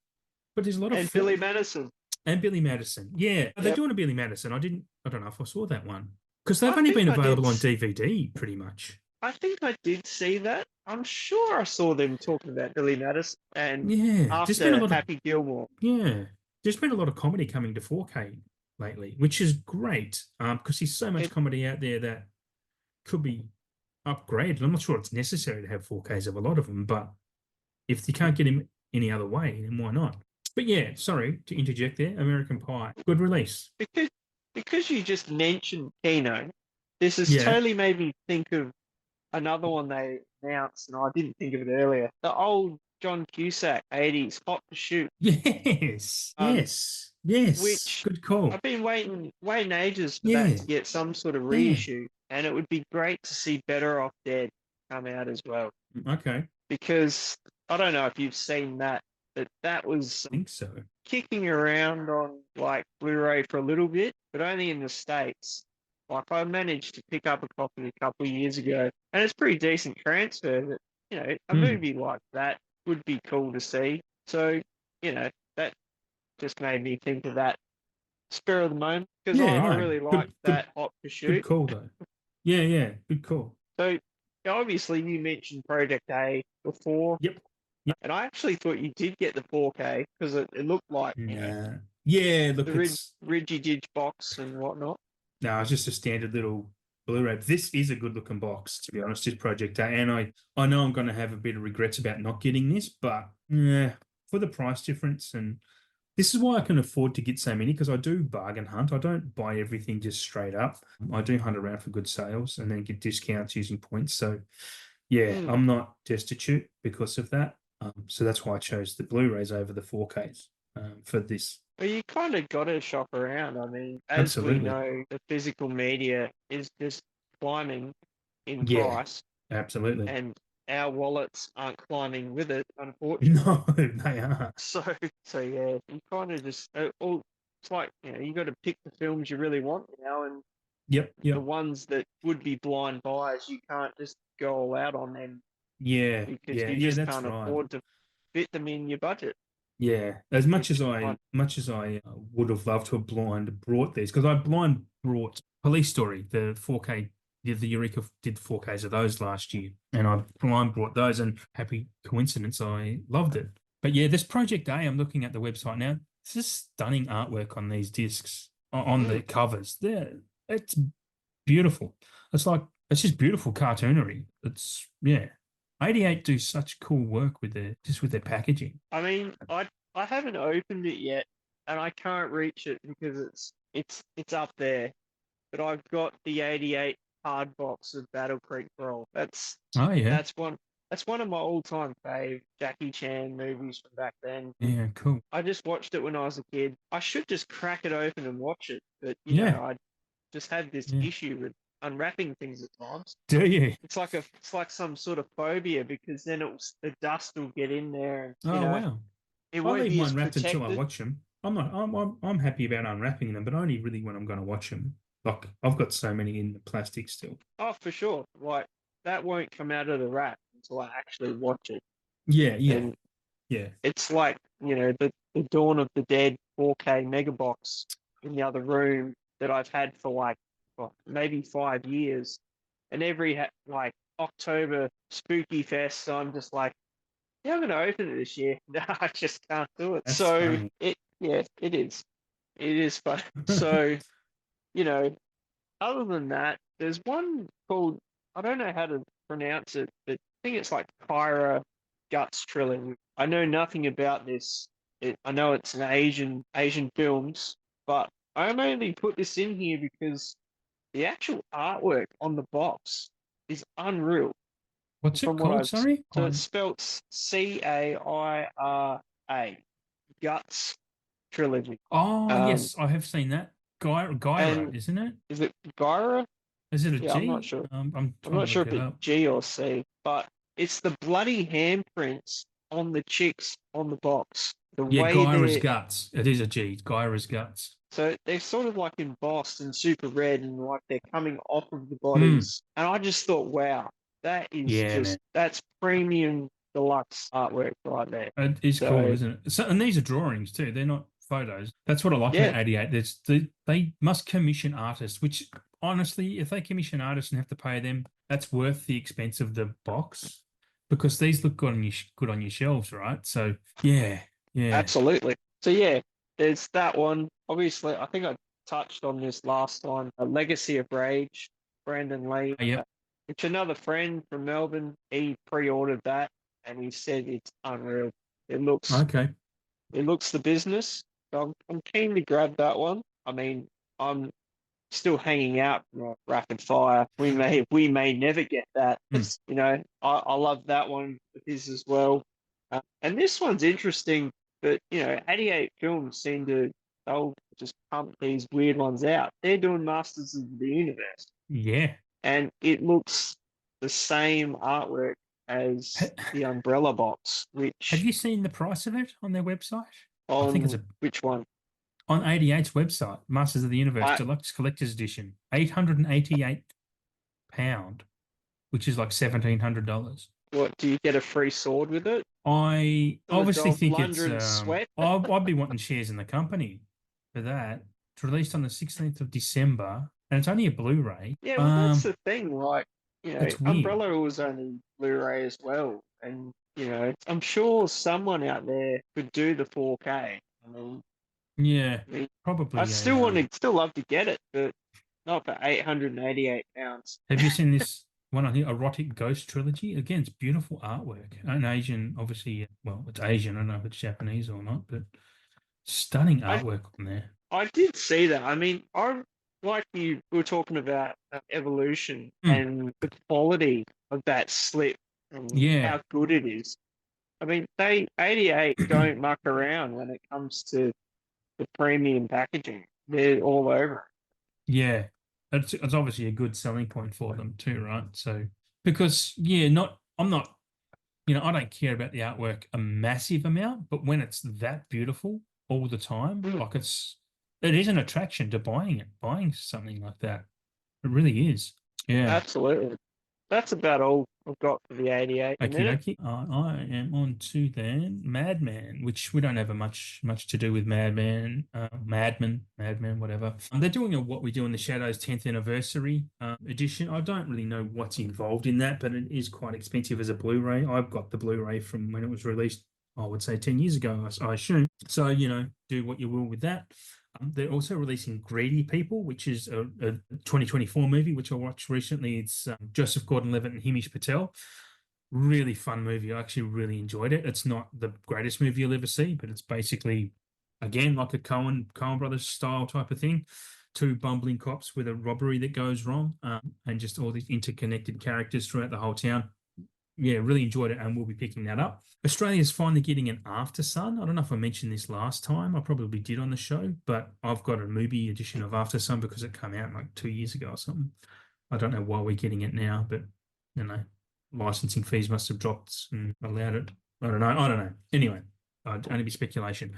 But there's a lot of And Billy Madison. and Billy Madison. Yeah, they're Yep. doing a Billy Madison. I don't know if I saw that one. Because they've I only think been I did. available on DVD pretty much. I think I did see that. I'm sure I saw them talking about Billy Madison and Yeah, there's been a after lot of Happy Gilmore. Yeah, there's been a lot of comedy coming to 4K lately, which is great. Because there's so much It, comedy out there that could be upgraded. I'm not sure it's necessary to have 4Ks of a lot of them, but if you can't get him any other way, then why not? But yeah, sorry to interject there. American Pie, good release. because you just mentioned Kino, this has Yeah. totally made me think of another one they announced, and I didn't think of it earlier. The old John Cusack 80s Hot Pursuit. Yes. Um, Yes. which Good call. I've been waiting ages for Yeah. that to get some sort of Yeah. reissue, and it would be great to see Better Off Dead come out as well. Okay. Because I don't know if you've seen that, but that was I think so. kicking around on like Blu-ray for a little bit, but only in the States. Like I managed to pick up a copy a couple of years ago, and it's pretty decent transfer. But a movie like that would be cool to see. So that just made me think of that spur of the moment because Yeah, I no. really liked that Hot Good Pursuit. call though. Yeah, good call. So obviously you mentioned Project A before. Yep. And I actually thought you did get the 4K because it looked like Nah. Yeah, look, the it's Rigidage box and whatnot. no, it's just a standard little Blu-ray. This is a good looking box, to be honest, this Project A. And I know I'm going to have a bit of regrets about not getting this, but yeah, for the price difference, and This is why I can afford to get so many because I do bargain hunt. I don't buy everything just straight up. I do hunt around for good sales and then get discounts using points. So, yeah, Hmm. I'm not destitute because of that. So that's why I chose the Blu-rays over the 4Ks for this. Well, you kind of got to shop around. I mean, as we Absolutely. know, the physical media is just climbing in Yeah, price, absolutely. and our wallets aren't climbing with it, unfortunately. No, they are. So, so yeah, you kind of just all. It's like you got to pick the films you really want, and Yep, the yep. ones that would be blind buys, you can't just go all out on them Yeah, because yeah, you yeah, just that's can't right. afford to fit them in your budget. Yeah, as Which I much as I would have loved to have blind brought these because I blind brought Police Story, the 4K, the Eureka did 4Ks of those last year, and I blind brought those, and happy coincidence, I loved it. But yeah, this Project A, I'm looking at the website now. It's just stunning artwork on these discs, on the mm, covers. It's beautiful. It's like it's just beautiful cartoonery. It's yeah. 88 do such cool work with their packaging. I mean, I haven't opened it yet, and I can't reach it because it's up there. But I've got the '88 hard box of Battle Creek Brawl. Oh yeah. That's one that's one of my all-time fave Jackie Chan movies from back then. Yeah, cool. I just watched it when I was a kid. I should just crack it open and watch it, but Yeah, I just have this yeah. issue with unwrapping things at times. Do you? It's like some sort of phobia because then the dust will get in there and Oh wow. it I won't leave be mine as wrapped until I protected. watch them. I'm happy about unwrapping them, but only really when I'm going to watch them. Like I've got so many in the plastic still. Oh, for sure. Like that won't come out of the wrap until I actually watch it. Yeah, yeah, And yeah. it's like, the Dawn of the Dead 4K mega box in the other room that I've had for like maybe 5 years. And every like October spooky fest, I'm just like, yeah, I'm going to open it this year. No, I just can't do it. That's So funny. yeah, it is. It is fun. So, you know, other than that, there's one called, I don't know how to pronounce it, but I think it's like Kyra Guts Trilogy. I know nothing about this. I know it's an Asian films, but I only put this in here because the actual artwork on the box is unreal. What's it From what called? I've Sorry? so it's spelled Caira Guts Trilogy. Oh, Um, yes, I have seen that. Gyro, and isn't it? is it Gyra? Is it a Yeah, I'm not G? sure. I'm I'm trying to not sure look if it it's up. G or C, but it's the bloody handprints on the chicks on the box. The Yeah, way Gyra's they're guts. It is a G. Gyra's guts. so they're sort of like embossed and super red and like they're coming off of the Hmm. bodies. And I just thought, wow, Yeah, man. that's premium deluxe artwork right there. It is cool, So isn't it? So, and these are drawings too. They're not photos. That's what I like yeah, about 88. They must commission artists, which honestly, if they commission artists and have to pay them, that's worth the expense of the box because these look good on good on your shelves, right? So yeah, yeah. absolutely. So yeah, there's that one. Obviously, I think I touched on this last time. A Legacy of Rage, Brandon Lee, Yep. which another friend from Melbourne, he pre-ordered that and he said it's unreal. It looks Okay. it looks the business. So I'm keen to grab that one. I mean, I'm still hanging out for rapid fire. We may never get that. Hmm. It's I love that one of his as well. And this one's interesting, but 88 films seem to they'll just pump these weird ones out. They're doing Masters of the Universe, Yeah. and it looks the same artwork as Ha- the Umbrella box, Have which you seen the price of it on their website? I think it's on which one? on 88's website, Masters of the Universe I Deluxe Collector's Edition, £888, which is like $1,700. what do you get a free sword with it? I The obviously Dolph think it's Lundgren sweat. I'd be wanting shares in the company for that. It's released on the 16th of December and it's only a Blu-ray. Yeah, well, that's the thing. It's weird. Umbrella was only Blu-ray as well, and I'm sure someone out there could do the 4K. Yeah, I mean, I probably still a want to, still love to get it, but not for £888. have you seen this one on here, Erotic Ghost Trilogy? Again, it's beautiful artwork. An Asian, obviously, well, it's Asian. I don't know if it's Japanese or not, but Stunning I artwork on there. I did see that. I mean, I like you were talking about evolution Mm, and the quality of that slip and yeah. how good it is. I mean, they 88 don't muck around when it comes to the premium packaging. They're all over it. Yeah, it's obviously a good selling point for them too, right? So because yeah, not I'm not I don't care about the artwork a massive amount, but when it's that beautiful all the time, Mm, like it is an attraction to buying something like that. It really is. Yeah. absolutely. That's about all I've got for the 88 a Okie minute. dokie. I am on to then Madman, which we don't have a much to do with Madman, Madman, whatever. They're doing a What We Do in the Shadows 10th anniversary edition. I don't really know what's involved in that, but it is quite expensive as a Blu-ray. I've got the Blu-ray from when it was released, I would say 10 years ago, I assume. So, do what you will with that. They're also releasing Greedy People, which is a 2024 movie, which I watched recently. It's Joseph Gordon-Levitt and Hamish Patel. Really fun movie. I actually really enjoyed it. It's not the greatest movie you'll ever see, but it's basically, again, like a Coen Brothers style type of thing. Two bumbling cops with a robbery that goes wrong, and just all these interconnected characters throughout the whole town. Yeah, really enjoyed it, and we'll be picking that up. Australia's finally getting an After Sun. I don't know if I mentioned this last time. I probably did on the show, but I've got a movie edition of After Sun because it came out like 2 years ago or something. I don't know why we're getting it now, but you know, licensing fees must have dropped and allowed it. I don't know. I don't know. Anyway, only be speculation.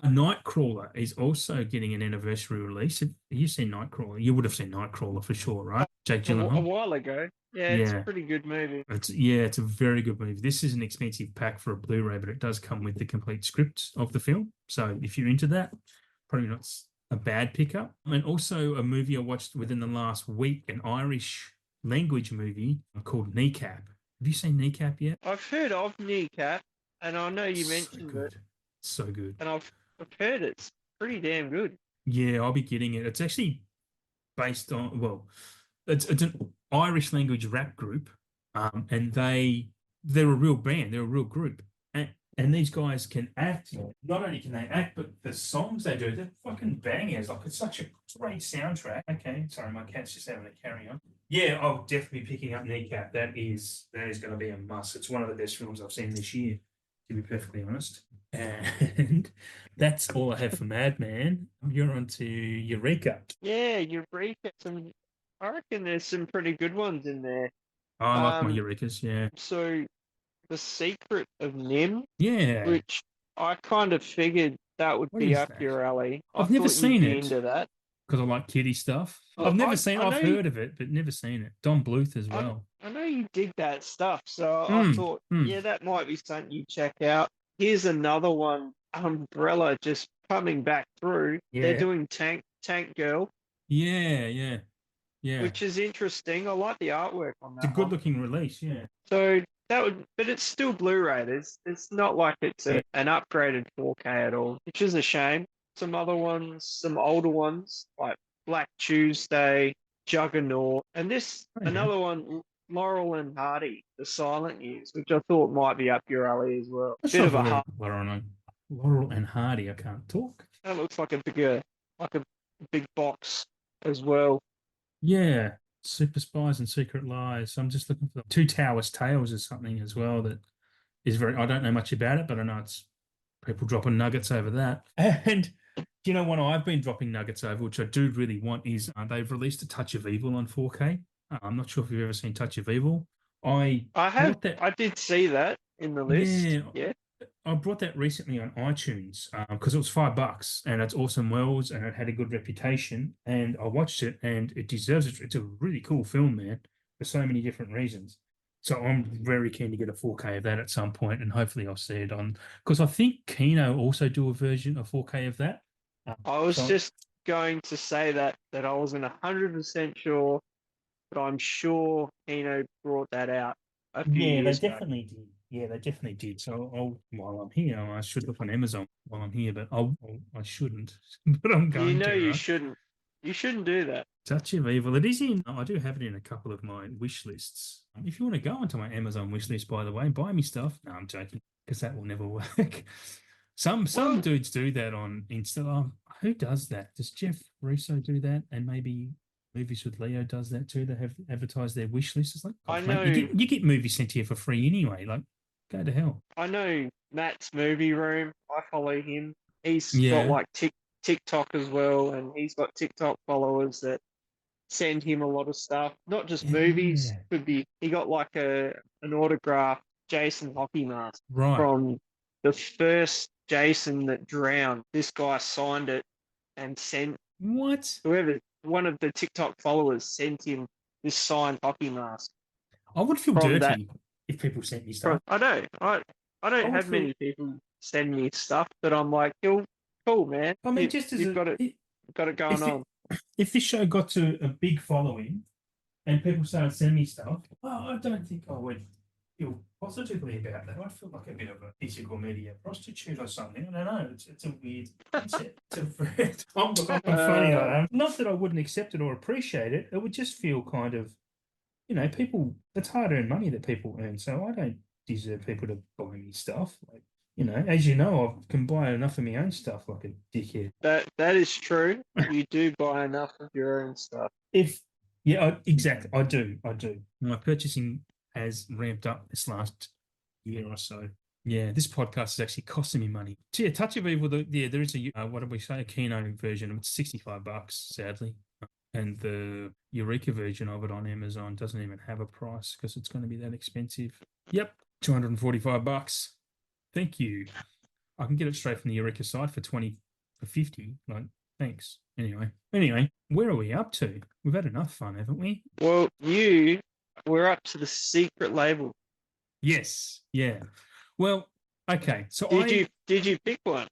A Nightcrawler is also getting an anniversary release. Have you seen Nightcrawler? You would have seen Nightcrawler for sure, right? Jake A Gyllenhaal. while ago. Yeah, it's a Yeah, pretty good movie. it's a very good movie. This is an expensive pack for a Blu-ray, but it does come with the complete script of the film. So if you're into that, probably not a bad pickup. And also a movie I watched within the last week, an Irish language movie called Kneecap. Have you seen Kneecap yet? I've heard of Kneecap, and I know you So mentioned it, good. So good. and I've heard it's pretty damn good. Yeah, I'll be getting it. It's actually based on, well, it's an Irish language rap group, and they're a real band, they're a real group, and these guys can act. Not only can they act, but the songs they do, they're fucking bangers. Like it's such a great soundtrack. Okay, sorry, my cat's just having a carry on. Yeah, I'll definitely be picking up Kneecap. That is going to be a must. It's one of the best films I've seen this year, to be perfectly honest. And that's all I have for Madman. You're on to Eureka. Yeah, Eureka. I reckon there's some pretty good ones in there. Oh, I like my Um, Eurekas. Yeah. so The Secret of Nim, Yeah. which I kind of figured that would What be is up that? your alley. I I've never thought you'd seen be it into that. because I like kiddie stuff. Well, I've never seen. I I've know heard of it, but never seen it. Don Bluth as well. I know you dig that stuff, so I Hmm. thought, Hmm. yeah, that might be something you check out. Here's another one, Umbrella, just coming back through. They're Yeah. doing Tank Girl, Yeah. Yeah. Yeah. which is interesting. I like the artwork on It's a that good one. looking release. Yeah. So that would, but it's still Blu-ray. It's not like it's Yeah. an upgraded 4K at all, which is a shame. Some other ones, some older ones like Black Tuesday, Juggernaut, and this Oh, yeah. another one, Laurel and Hardy, The Silent Years, which I thought might be up your alley as well. Let's Bit have of a a look. hard. Laurel and Hardy. I can't talk. That looks like a big box as well. Yeah. Super Spies and Secret Lies. I'm just looking for Two Towers Tales or something as well that is very. I don't know much about it, but I know it's people dropping nuggets over that. And do you know what I've been dropping nuggets over, which I do really want, is they've released a Touch of Evil on 4K. I'm not sure if you've ever seen Touch of Evil. I bought that. I did see that in the list. Yeah, Yeah. I brought that recently on iTunes because it was $5 and it's Orson Welles and it had a good reputation. And I watched it and it deserves it. It's a really cool film, man, for so many different reasons. So I'm very keen to get a 4K of that at some point, and hopefully I'll see it on because I think Kino also do a version of 4K of that. I was So just going to say that I wasn't 100% sure, but I'm sure Kino brought that out a few yeah, they years ago. definitely did. Yeah, they definitely did. So while I'm here, I should look on Amazon while I'm here, but I shouldn't, but I'm You going know to, you right? shouldn't. You shouldn't do that. Touch of Evil. It is in. I do have it in a couple of my wish lists. If you want to go onto my Amazon wish list, by the way, buy me stuff. No, I'm joking because that will never work. Some Well, dudes do that on Insta. Who does that? Does Jeff Russo do that? And maybe Movies with Leo does that too. They have advertised their wish list. It's like, I God, mate, you get movies sent to you for free anyway. Like, go to hell. know Matt's movie room. I follow him. He's got Yeah, like TikTok as well, and he's got TikTok followers that send him a lot of stuff. Not just movies. yeah, Could be he got like an autographed Jason hockey mask right. from the first Jason that drowned. This guy signed it and sent What? whoever one of the TikTok followers sent him this signed hockey mask I would feel from that. dirty if people sent me From stuff. I know I I don't would have feel. many people send me stuff, but I'm like, cool, man. I mean, just as You've a got it going if on. if this show got to a big following and people started sending me stuff, well, I don't think I would feel positively about that. I'd feel like a bit of a physical media prostitute or something. I don't know. It's a weird concept. I'm funny like that. Not that I wouldn't accept it or appreciate it. It would just feel kind of, people. It's hard-earned money that people earn, so I don't deserve people to buy me stuff. Like, as you know, I can buy enough of my own stuff like a dickhead. That is true. You do buy enough of your own stuff. If Yeah, exactly, I do. I do. My purchasing has ramped up this last year or so. Yeah, this podcast is actually costing me money. So yeah, Touch of Evil. There is a what did we say? A Kino version. It's $65, sadly, and the Eureka version of it on Amazon doesn't even have a price because it's going to be that expensive. Yep, $245. Thank you. I can get it straight from the Eureka site for 50. Like, thanks. Anyway, where are we up to? We've had enough fun, haven't we? Well, we're up to the secret label. Yes. Yeah. Well, okay. So Did you pick one?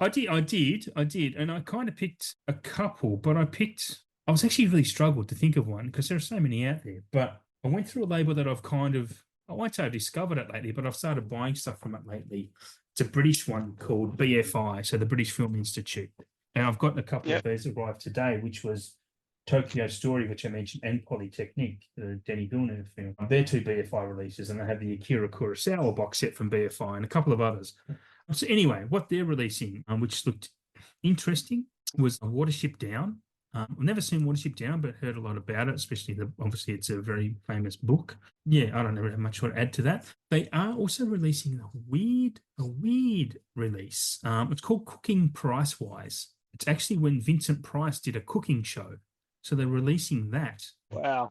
I did, and I kind of picked a couple, but I was actually really struggled to think of one because there are so many out there. But I went through a label that I won't say I've discovered it lately, but I've started buying stuff from it lately. It's a British one called BFI, so the British Film Institute. And I've gotten a couple of these arrived today, which was Tokyo Story, which I mentioned, and Polytechnique, the Denis Villeneuve film. They're two BFI releases, and I have the Akira Kurosawa box set from BFI and a couple of others. So anyway, what they're releasing, which looked interesting, was Watership Down. I've never seen Watership Down, but heard a lot about it, especially obviously it's a very famous book. Yeah, I don't have much to add to that. They are also releasing a weird release. It's called Cooking Price Wise. It's actually when Vincent Price did a cooking show. So they're releasing that. Wow.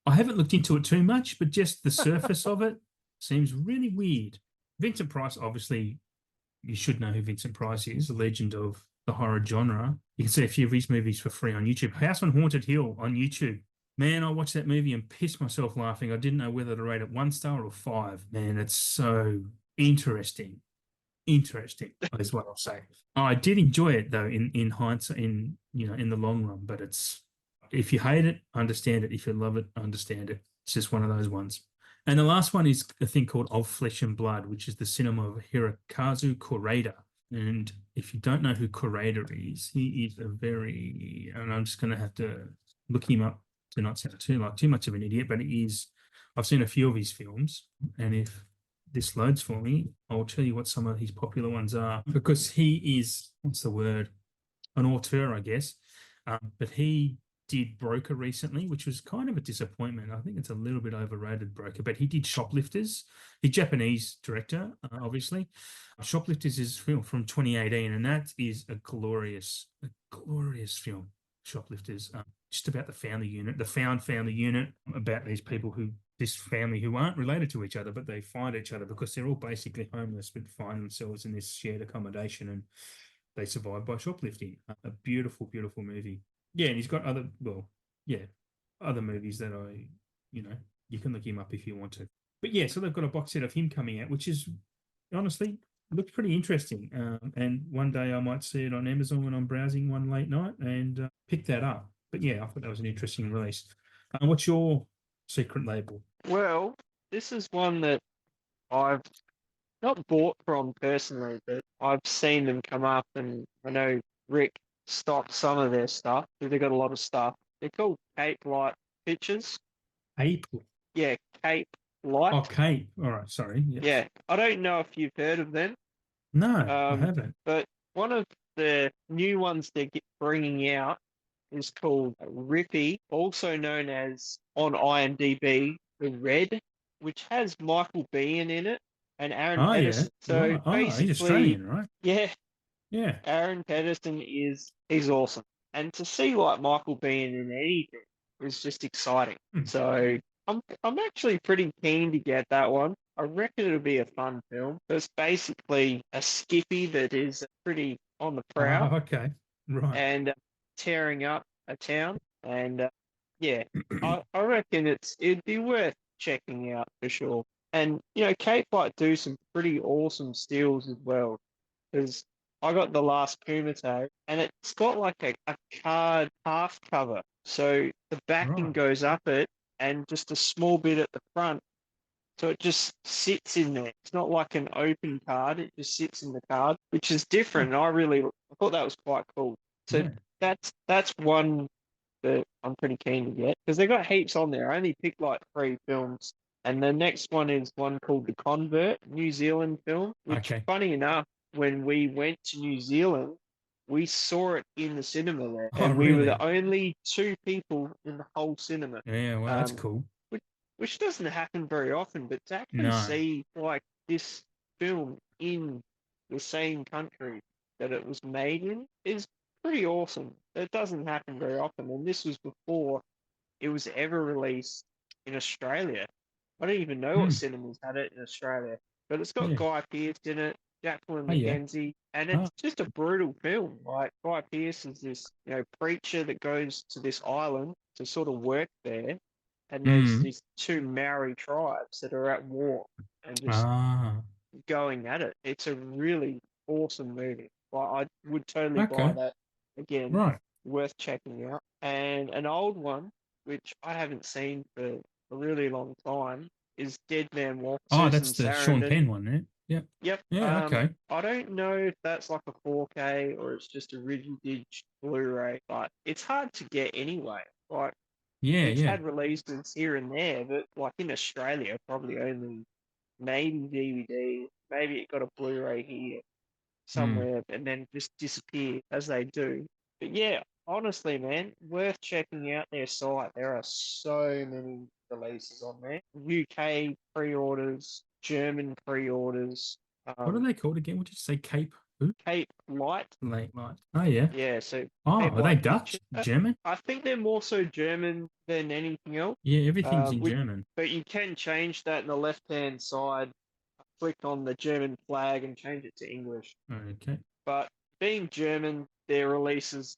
I haven't looked into it too much, but just the surface of it seems really weird. Vincent Price, obviously, you should know who Vincent Price is, a legend of the horror genre. You can see a few of his movies for free on YouTube. House on Haunted Hill on YouTube. Man, I watched that movie and pissed myself laughing. I didn't know whether to rate it 1 star or 5. Man, it's so interesting. Interesting is what I'll say. I did enjoy it though, in hindsight, in the long run. But if you hate it, understand it. If you love it, understand it. It's just one of those ones. And the last one is a thing called Of Flesh and Blood, which is the cinema of Hirokazu Koreeda. And if you don't know who Koreeda is, he is and I'm just going to have to look him up to not sound too much of an idiot, but I've seen a few of his films, and if this loads for me, I'll tell you what some of his popular ones are, because he is, what's the word? An auteur, I guess. But he did Broker recently, which was kind of a disappointment. I think it's a little bit overrated, Broker, but he did Shoplifters. He's a Japanese director, obviously. Shoplifters is film from 2018, and that is a glorious film. Shoplifters, just about the found family unit, about these people this family who aren't related to each other, but they find each other because they're all basically homeless, but find themselves in this shared accommodation, and they survive by shoplifting. A beautiful, beautiful movie. Yeah, and he's got other movies that you can look him up if you want to. But yeah, so they've got a box set of him coming out, which is honestly looks pretty interesting. And one day I might see it on Amazon when I'm browsing one late night and pick that up. But yeah, I thought that was an interesting release. What's your secret label? Well, this is one that I've not bought from personally, but I've seen them come up, and I know Rick stocked some of their stuff. They've got a lot of stuff. They're called Cape Light Pictures. Ape. Yeah, Cape Light. Okay. All right. Sorry. Yes. Yeah, I don't know if you've heard of them. No, I haven't. But one of the new ones they're bringing out is called Rippy, also known as on IMDb The Red, which has Michael Biehn in it and Aaron Oh yeah, Pedersen. So right. Oh, he's basically, Australian, right? yeah, Yeah. Aaron Pedersen he's awesome, and to see like Michael Biehn in anything is just exciting. Hmm. So I'm actually pretty keen to get that one. I reckon it'll be a fun film. It's basically a skippy that is pretty on the prowl Oh, okay. Right. and tearing up a town, and yeah, I reckon it'd be worth checking out for sure. And Cape might do some pretty awesome steals as well because I got the last Kumite and it's got like a card half cover. So the backing Right. goes up it and just a small bit at the front. So it just sits in there. It's not like an open card, it just sits in the card, which is Oh, different. I thought that was quite cool. So yeah. that's one that I'm pretty keen to get because they got heaps on there. I only picked like 3 films. And the next one is one called The Convert, New Zealand film, which Okay. funny enough, when we went to New Zealand, we saw it in the cinema there, Oh, and we were the really? only 2 people in the whole cinema. Yeah. Well, that's Um, cool. which, which doesn't happen very often, but to actually No. see like this film in the same country that it was made in is pretty awesome. It doesn't happen very often, and this was before it was ever released in Australia. I don't even know what Hmm. cinemas had it in Australia, but it's got Yeah. Guy Pearce in it, Jacqueline Oh, yeah. McKenzie, and Oh. it's just a brutal film. Like Guy Pearce is this, preacher that goes to this island to sort of work there, and there's Hmm. these 2 Maori tribes that are at war and just Ah. going at it. It's a really awesome movie. Like I would totally buy Okay. that again. Right. Worth checking out. And an old one, which I haven't seen for a really long time, is Dead Man Walk, Oh, Susan that's the Sean Sarandon. Penn one, yeah. Yeah. Yep. Yeah. Okay. I don't know if that's like a 4K or it's just a Rigidage Blu-ray, but it's hard to get anyway. Like Yeah. it's Yeah. had releases here and there, but like in Australia, probably only maybe DVD, maybe it got a Blu-ray here Hmm. somewhere and then just disappear as they do. But yeah, honestly, man, worth checking out their site. There are so many releases on there. UK pre-orders, German pre-orders, What are um, they called again? What did you say? Cape? Who? Cape Light. Late night. Oh, yeah. Yeah, so Oh, Cape are they Light Picture. Dutch? German? I think they're more so German than anything else. Yeah, everything's in Which, German. but you can change that in the left-hand side. Click on the German flag and change it to English. Okay. But being German, their releases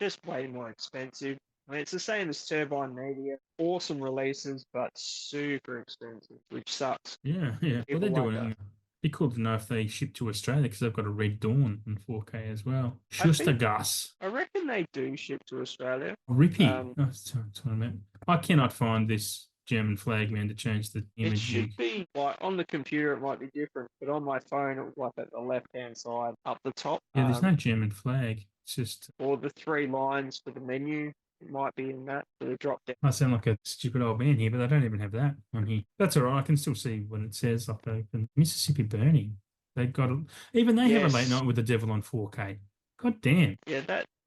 just way more expensive. I mean, it's the same as Turbine Media. Awesome releases, but super expensive, which sucks. Yeah, yeah. Well, they're People like doing. us. Be cool to know if they ship to Australia because they've got a Red Dawn in 4K as well. I think Schustergas. I reckon they do ship to Australia. Rippy. Um, Oh, that's what I meant. I cannot find this German flag, man, to change the it image should view. be like on the computer, it might be different, but on my phone, it was like at the left-hand side up the top. Yeah, there's no German flag. It's just Or the 3 lines for the menu. It might be in that for the drop down. I sound like a stupid old man here, but they don't even have that on here. That's all right. I can still see when it says like open Mississippi Burning. They've got even they have a late Yes, night with the devil on 4K. God damn. yeah,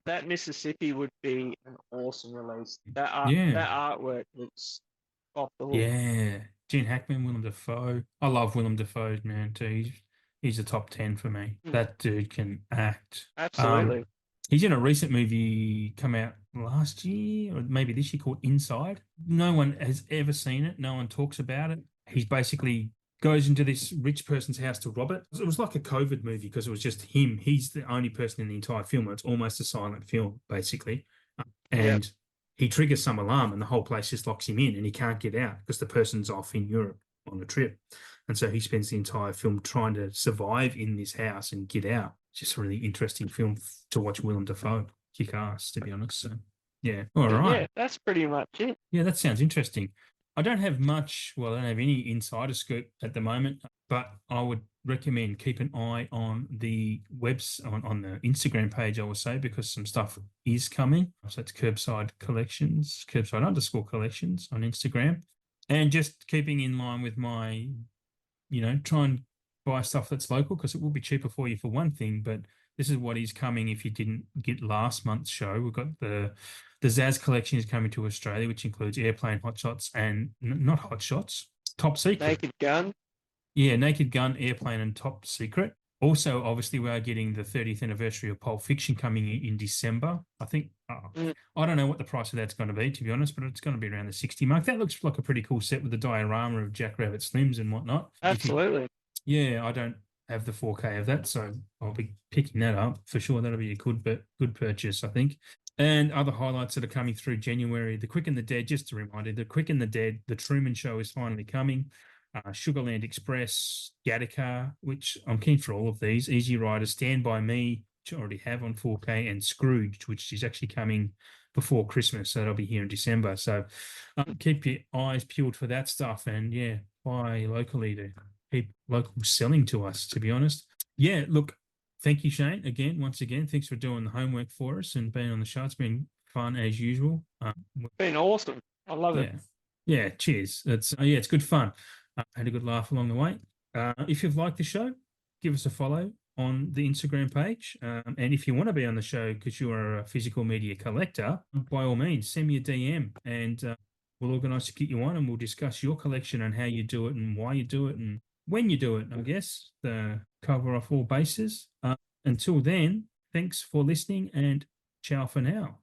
that Mississippi would be an awesome release. Yeah. That artwork looks off the hook. Yeah. Gene Hackman, Willem Dafoe. I love Willem Dafoe, man, too. He's a top 10 for me. Hmm, That dude can act. absolutely. He's in a recent movie come out last year or maybe this year called Inside. No one has ever seen it. No one talks about it. He's basically goes into this rich person's house to rob it. It was like a COVID movie because it was just him. He's the only person in the entire film. It's almost a silent film, basically. Yep. And he triggers some alarm and the whole place just locks him in and he can't get out because the person's off in Europe on a trip. And so he spends the entire film trying to survive in this house and get out. Just a really interesting film to watch Willem Dafoe kick ass, to be honest. So, yeah. All But right. yeah, that's pretty much it. Yeah, that sounds interesting. I don't have much, well, I don't have any insider scoop at the moment, but I would recommend keep an eye on the on the Instagram page, I will say, because some stuff is coming. So it's Kerbside Collections, Kerbside_collections on Instagram. And just keeping in line with my, try and buy stuff that's local because it will be cheaper for you for one thing. But this is what is coming if you didn't get last month's show. We've got the Zaz collection is coming to Australia, which includes Airplane, Hot Shots, and not Hot Shots, Top Secret. Naked Gun. Yeah, Naked Gun, Airplane, and Top Secret. Also, obviously, we are getting the 30th anniversary of Pulp Fiction coming in December. I think, I don't know what the price of that's going to be, to be honest, but it's going to be around the 60 mark. That looks like a pretty cool set with the diorama of Jack Rabbit Slims and whatnot. Absolutely. Yeah, I don't have the 4K of that, so I'll be picking that up for sure. That'll be a good purchase, I think. And other highlights that are coming through January, The Quick and the Dead, just a reminder, The Quick and the Dead, The Truman Show is finally coming. Sugarland Express, Gattaca, which I'm keen for all of these. Easy Rider, Stand By Me, which I already have on 4K, and Scrooge, which is actually coming before Christmas, so that'll be here in December. So keep your eyes peeled for that stuff, and yeah, buy locally to keep local selling to us, to be honest. Yeah, look, thank you, Shane, once again. Thanks for doing the homework for us and being on the show. It's been fun as usual. Been awesome. I love it. Yeah, cheers. It's good fun. Had a good laugh along the way. If you've liked the show, give us a follow on the Instagram page. And if you want to be on the show because you are a physical media collector, by all means, send me a DM and we'll organise to get you on and we'll discuss your collection and how you do it and why you do it and when you do it, I guess, to cover off all bases. Until then, thanks for listening and ciao for now.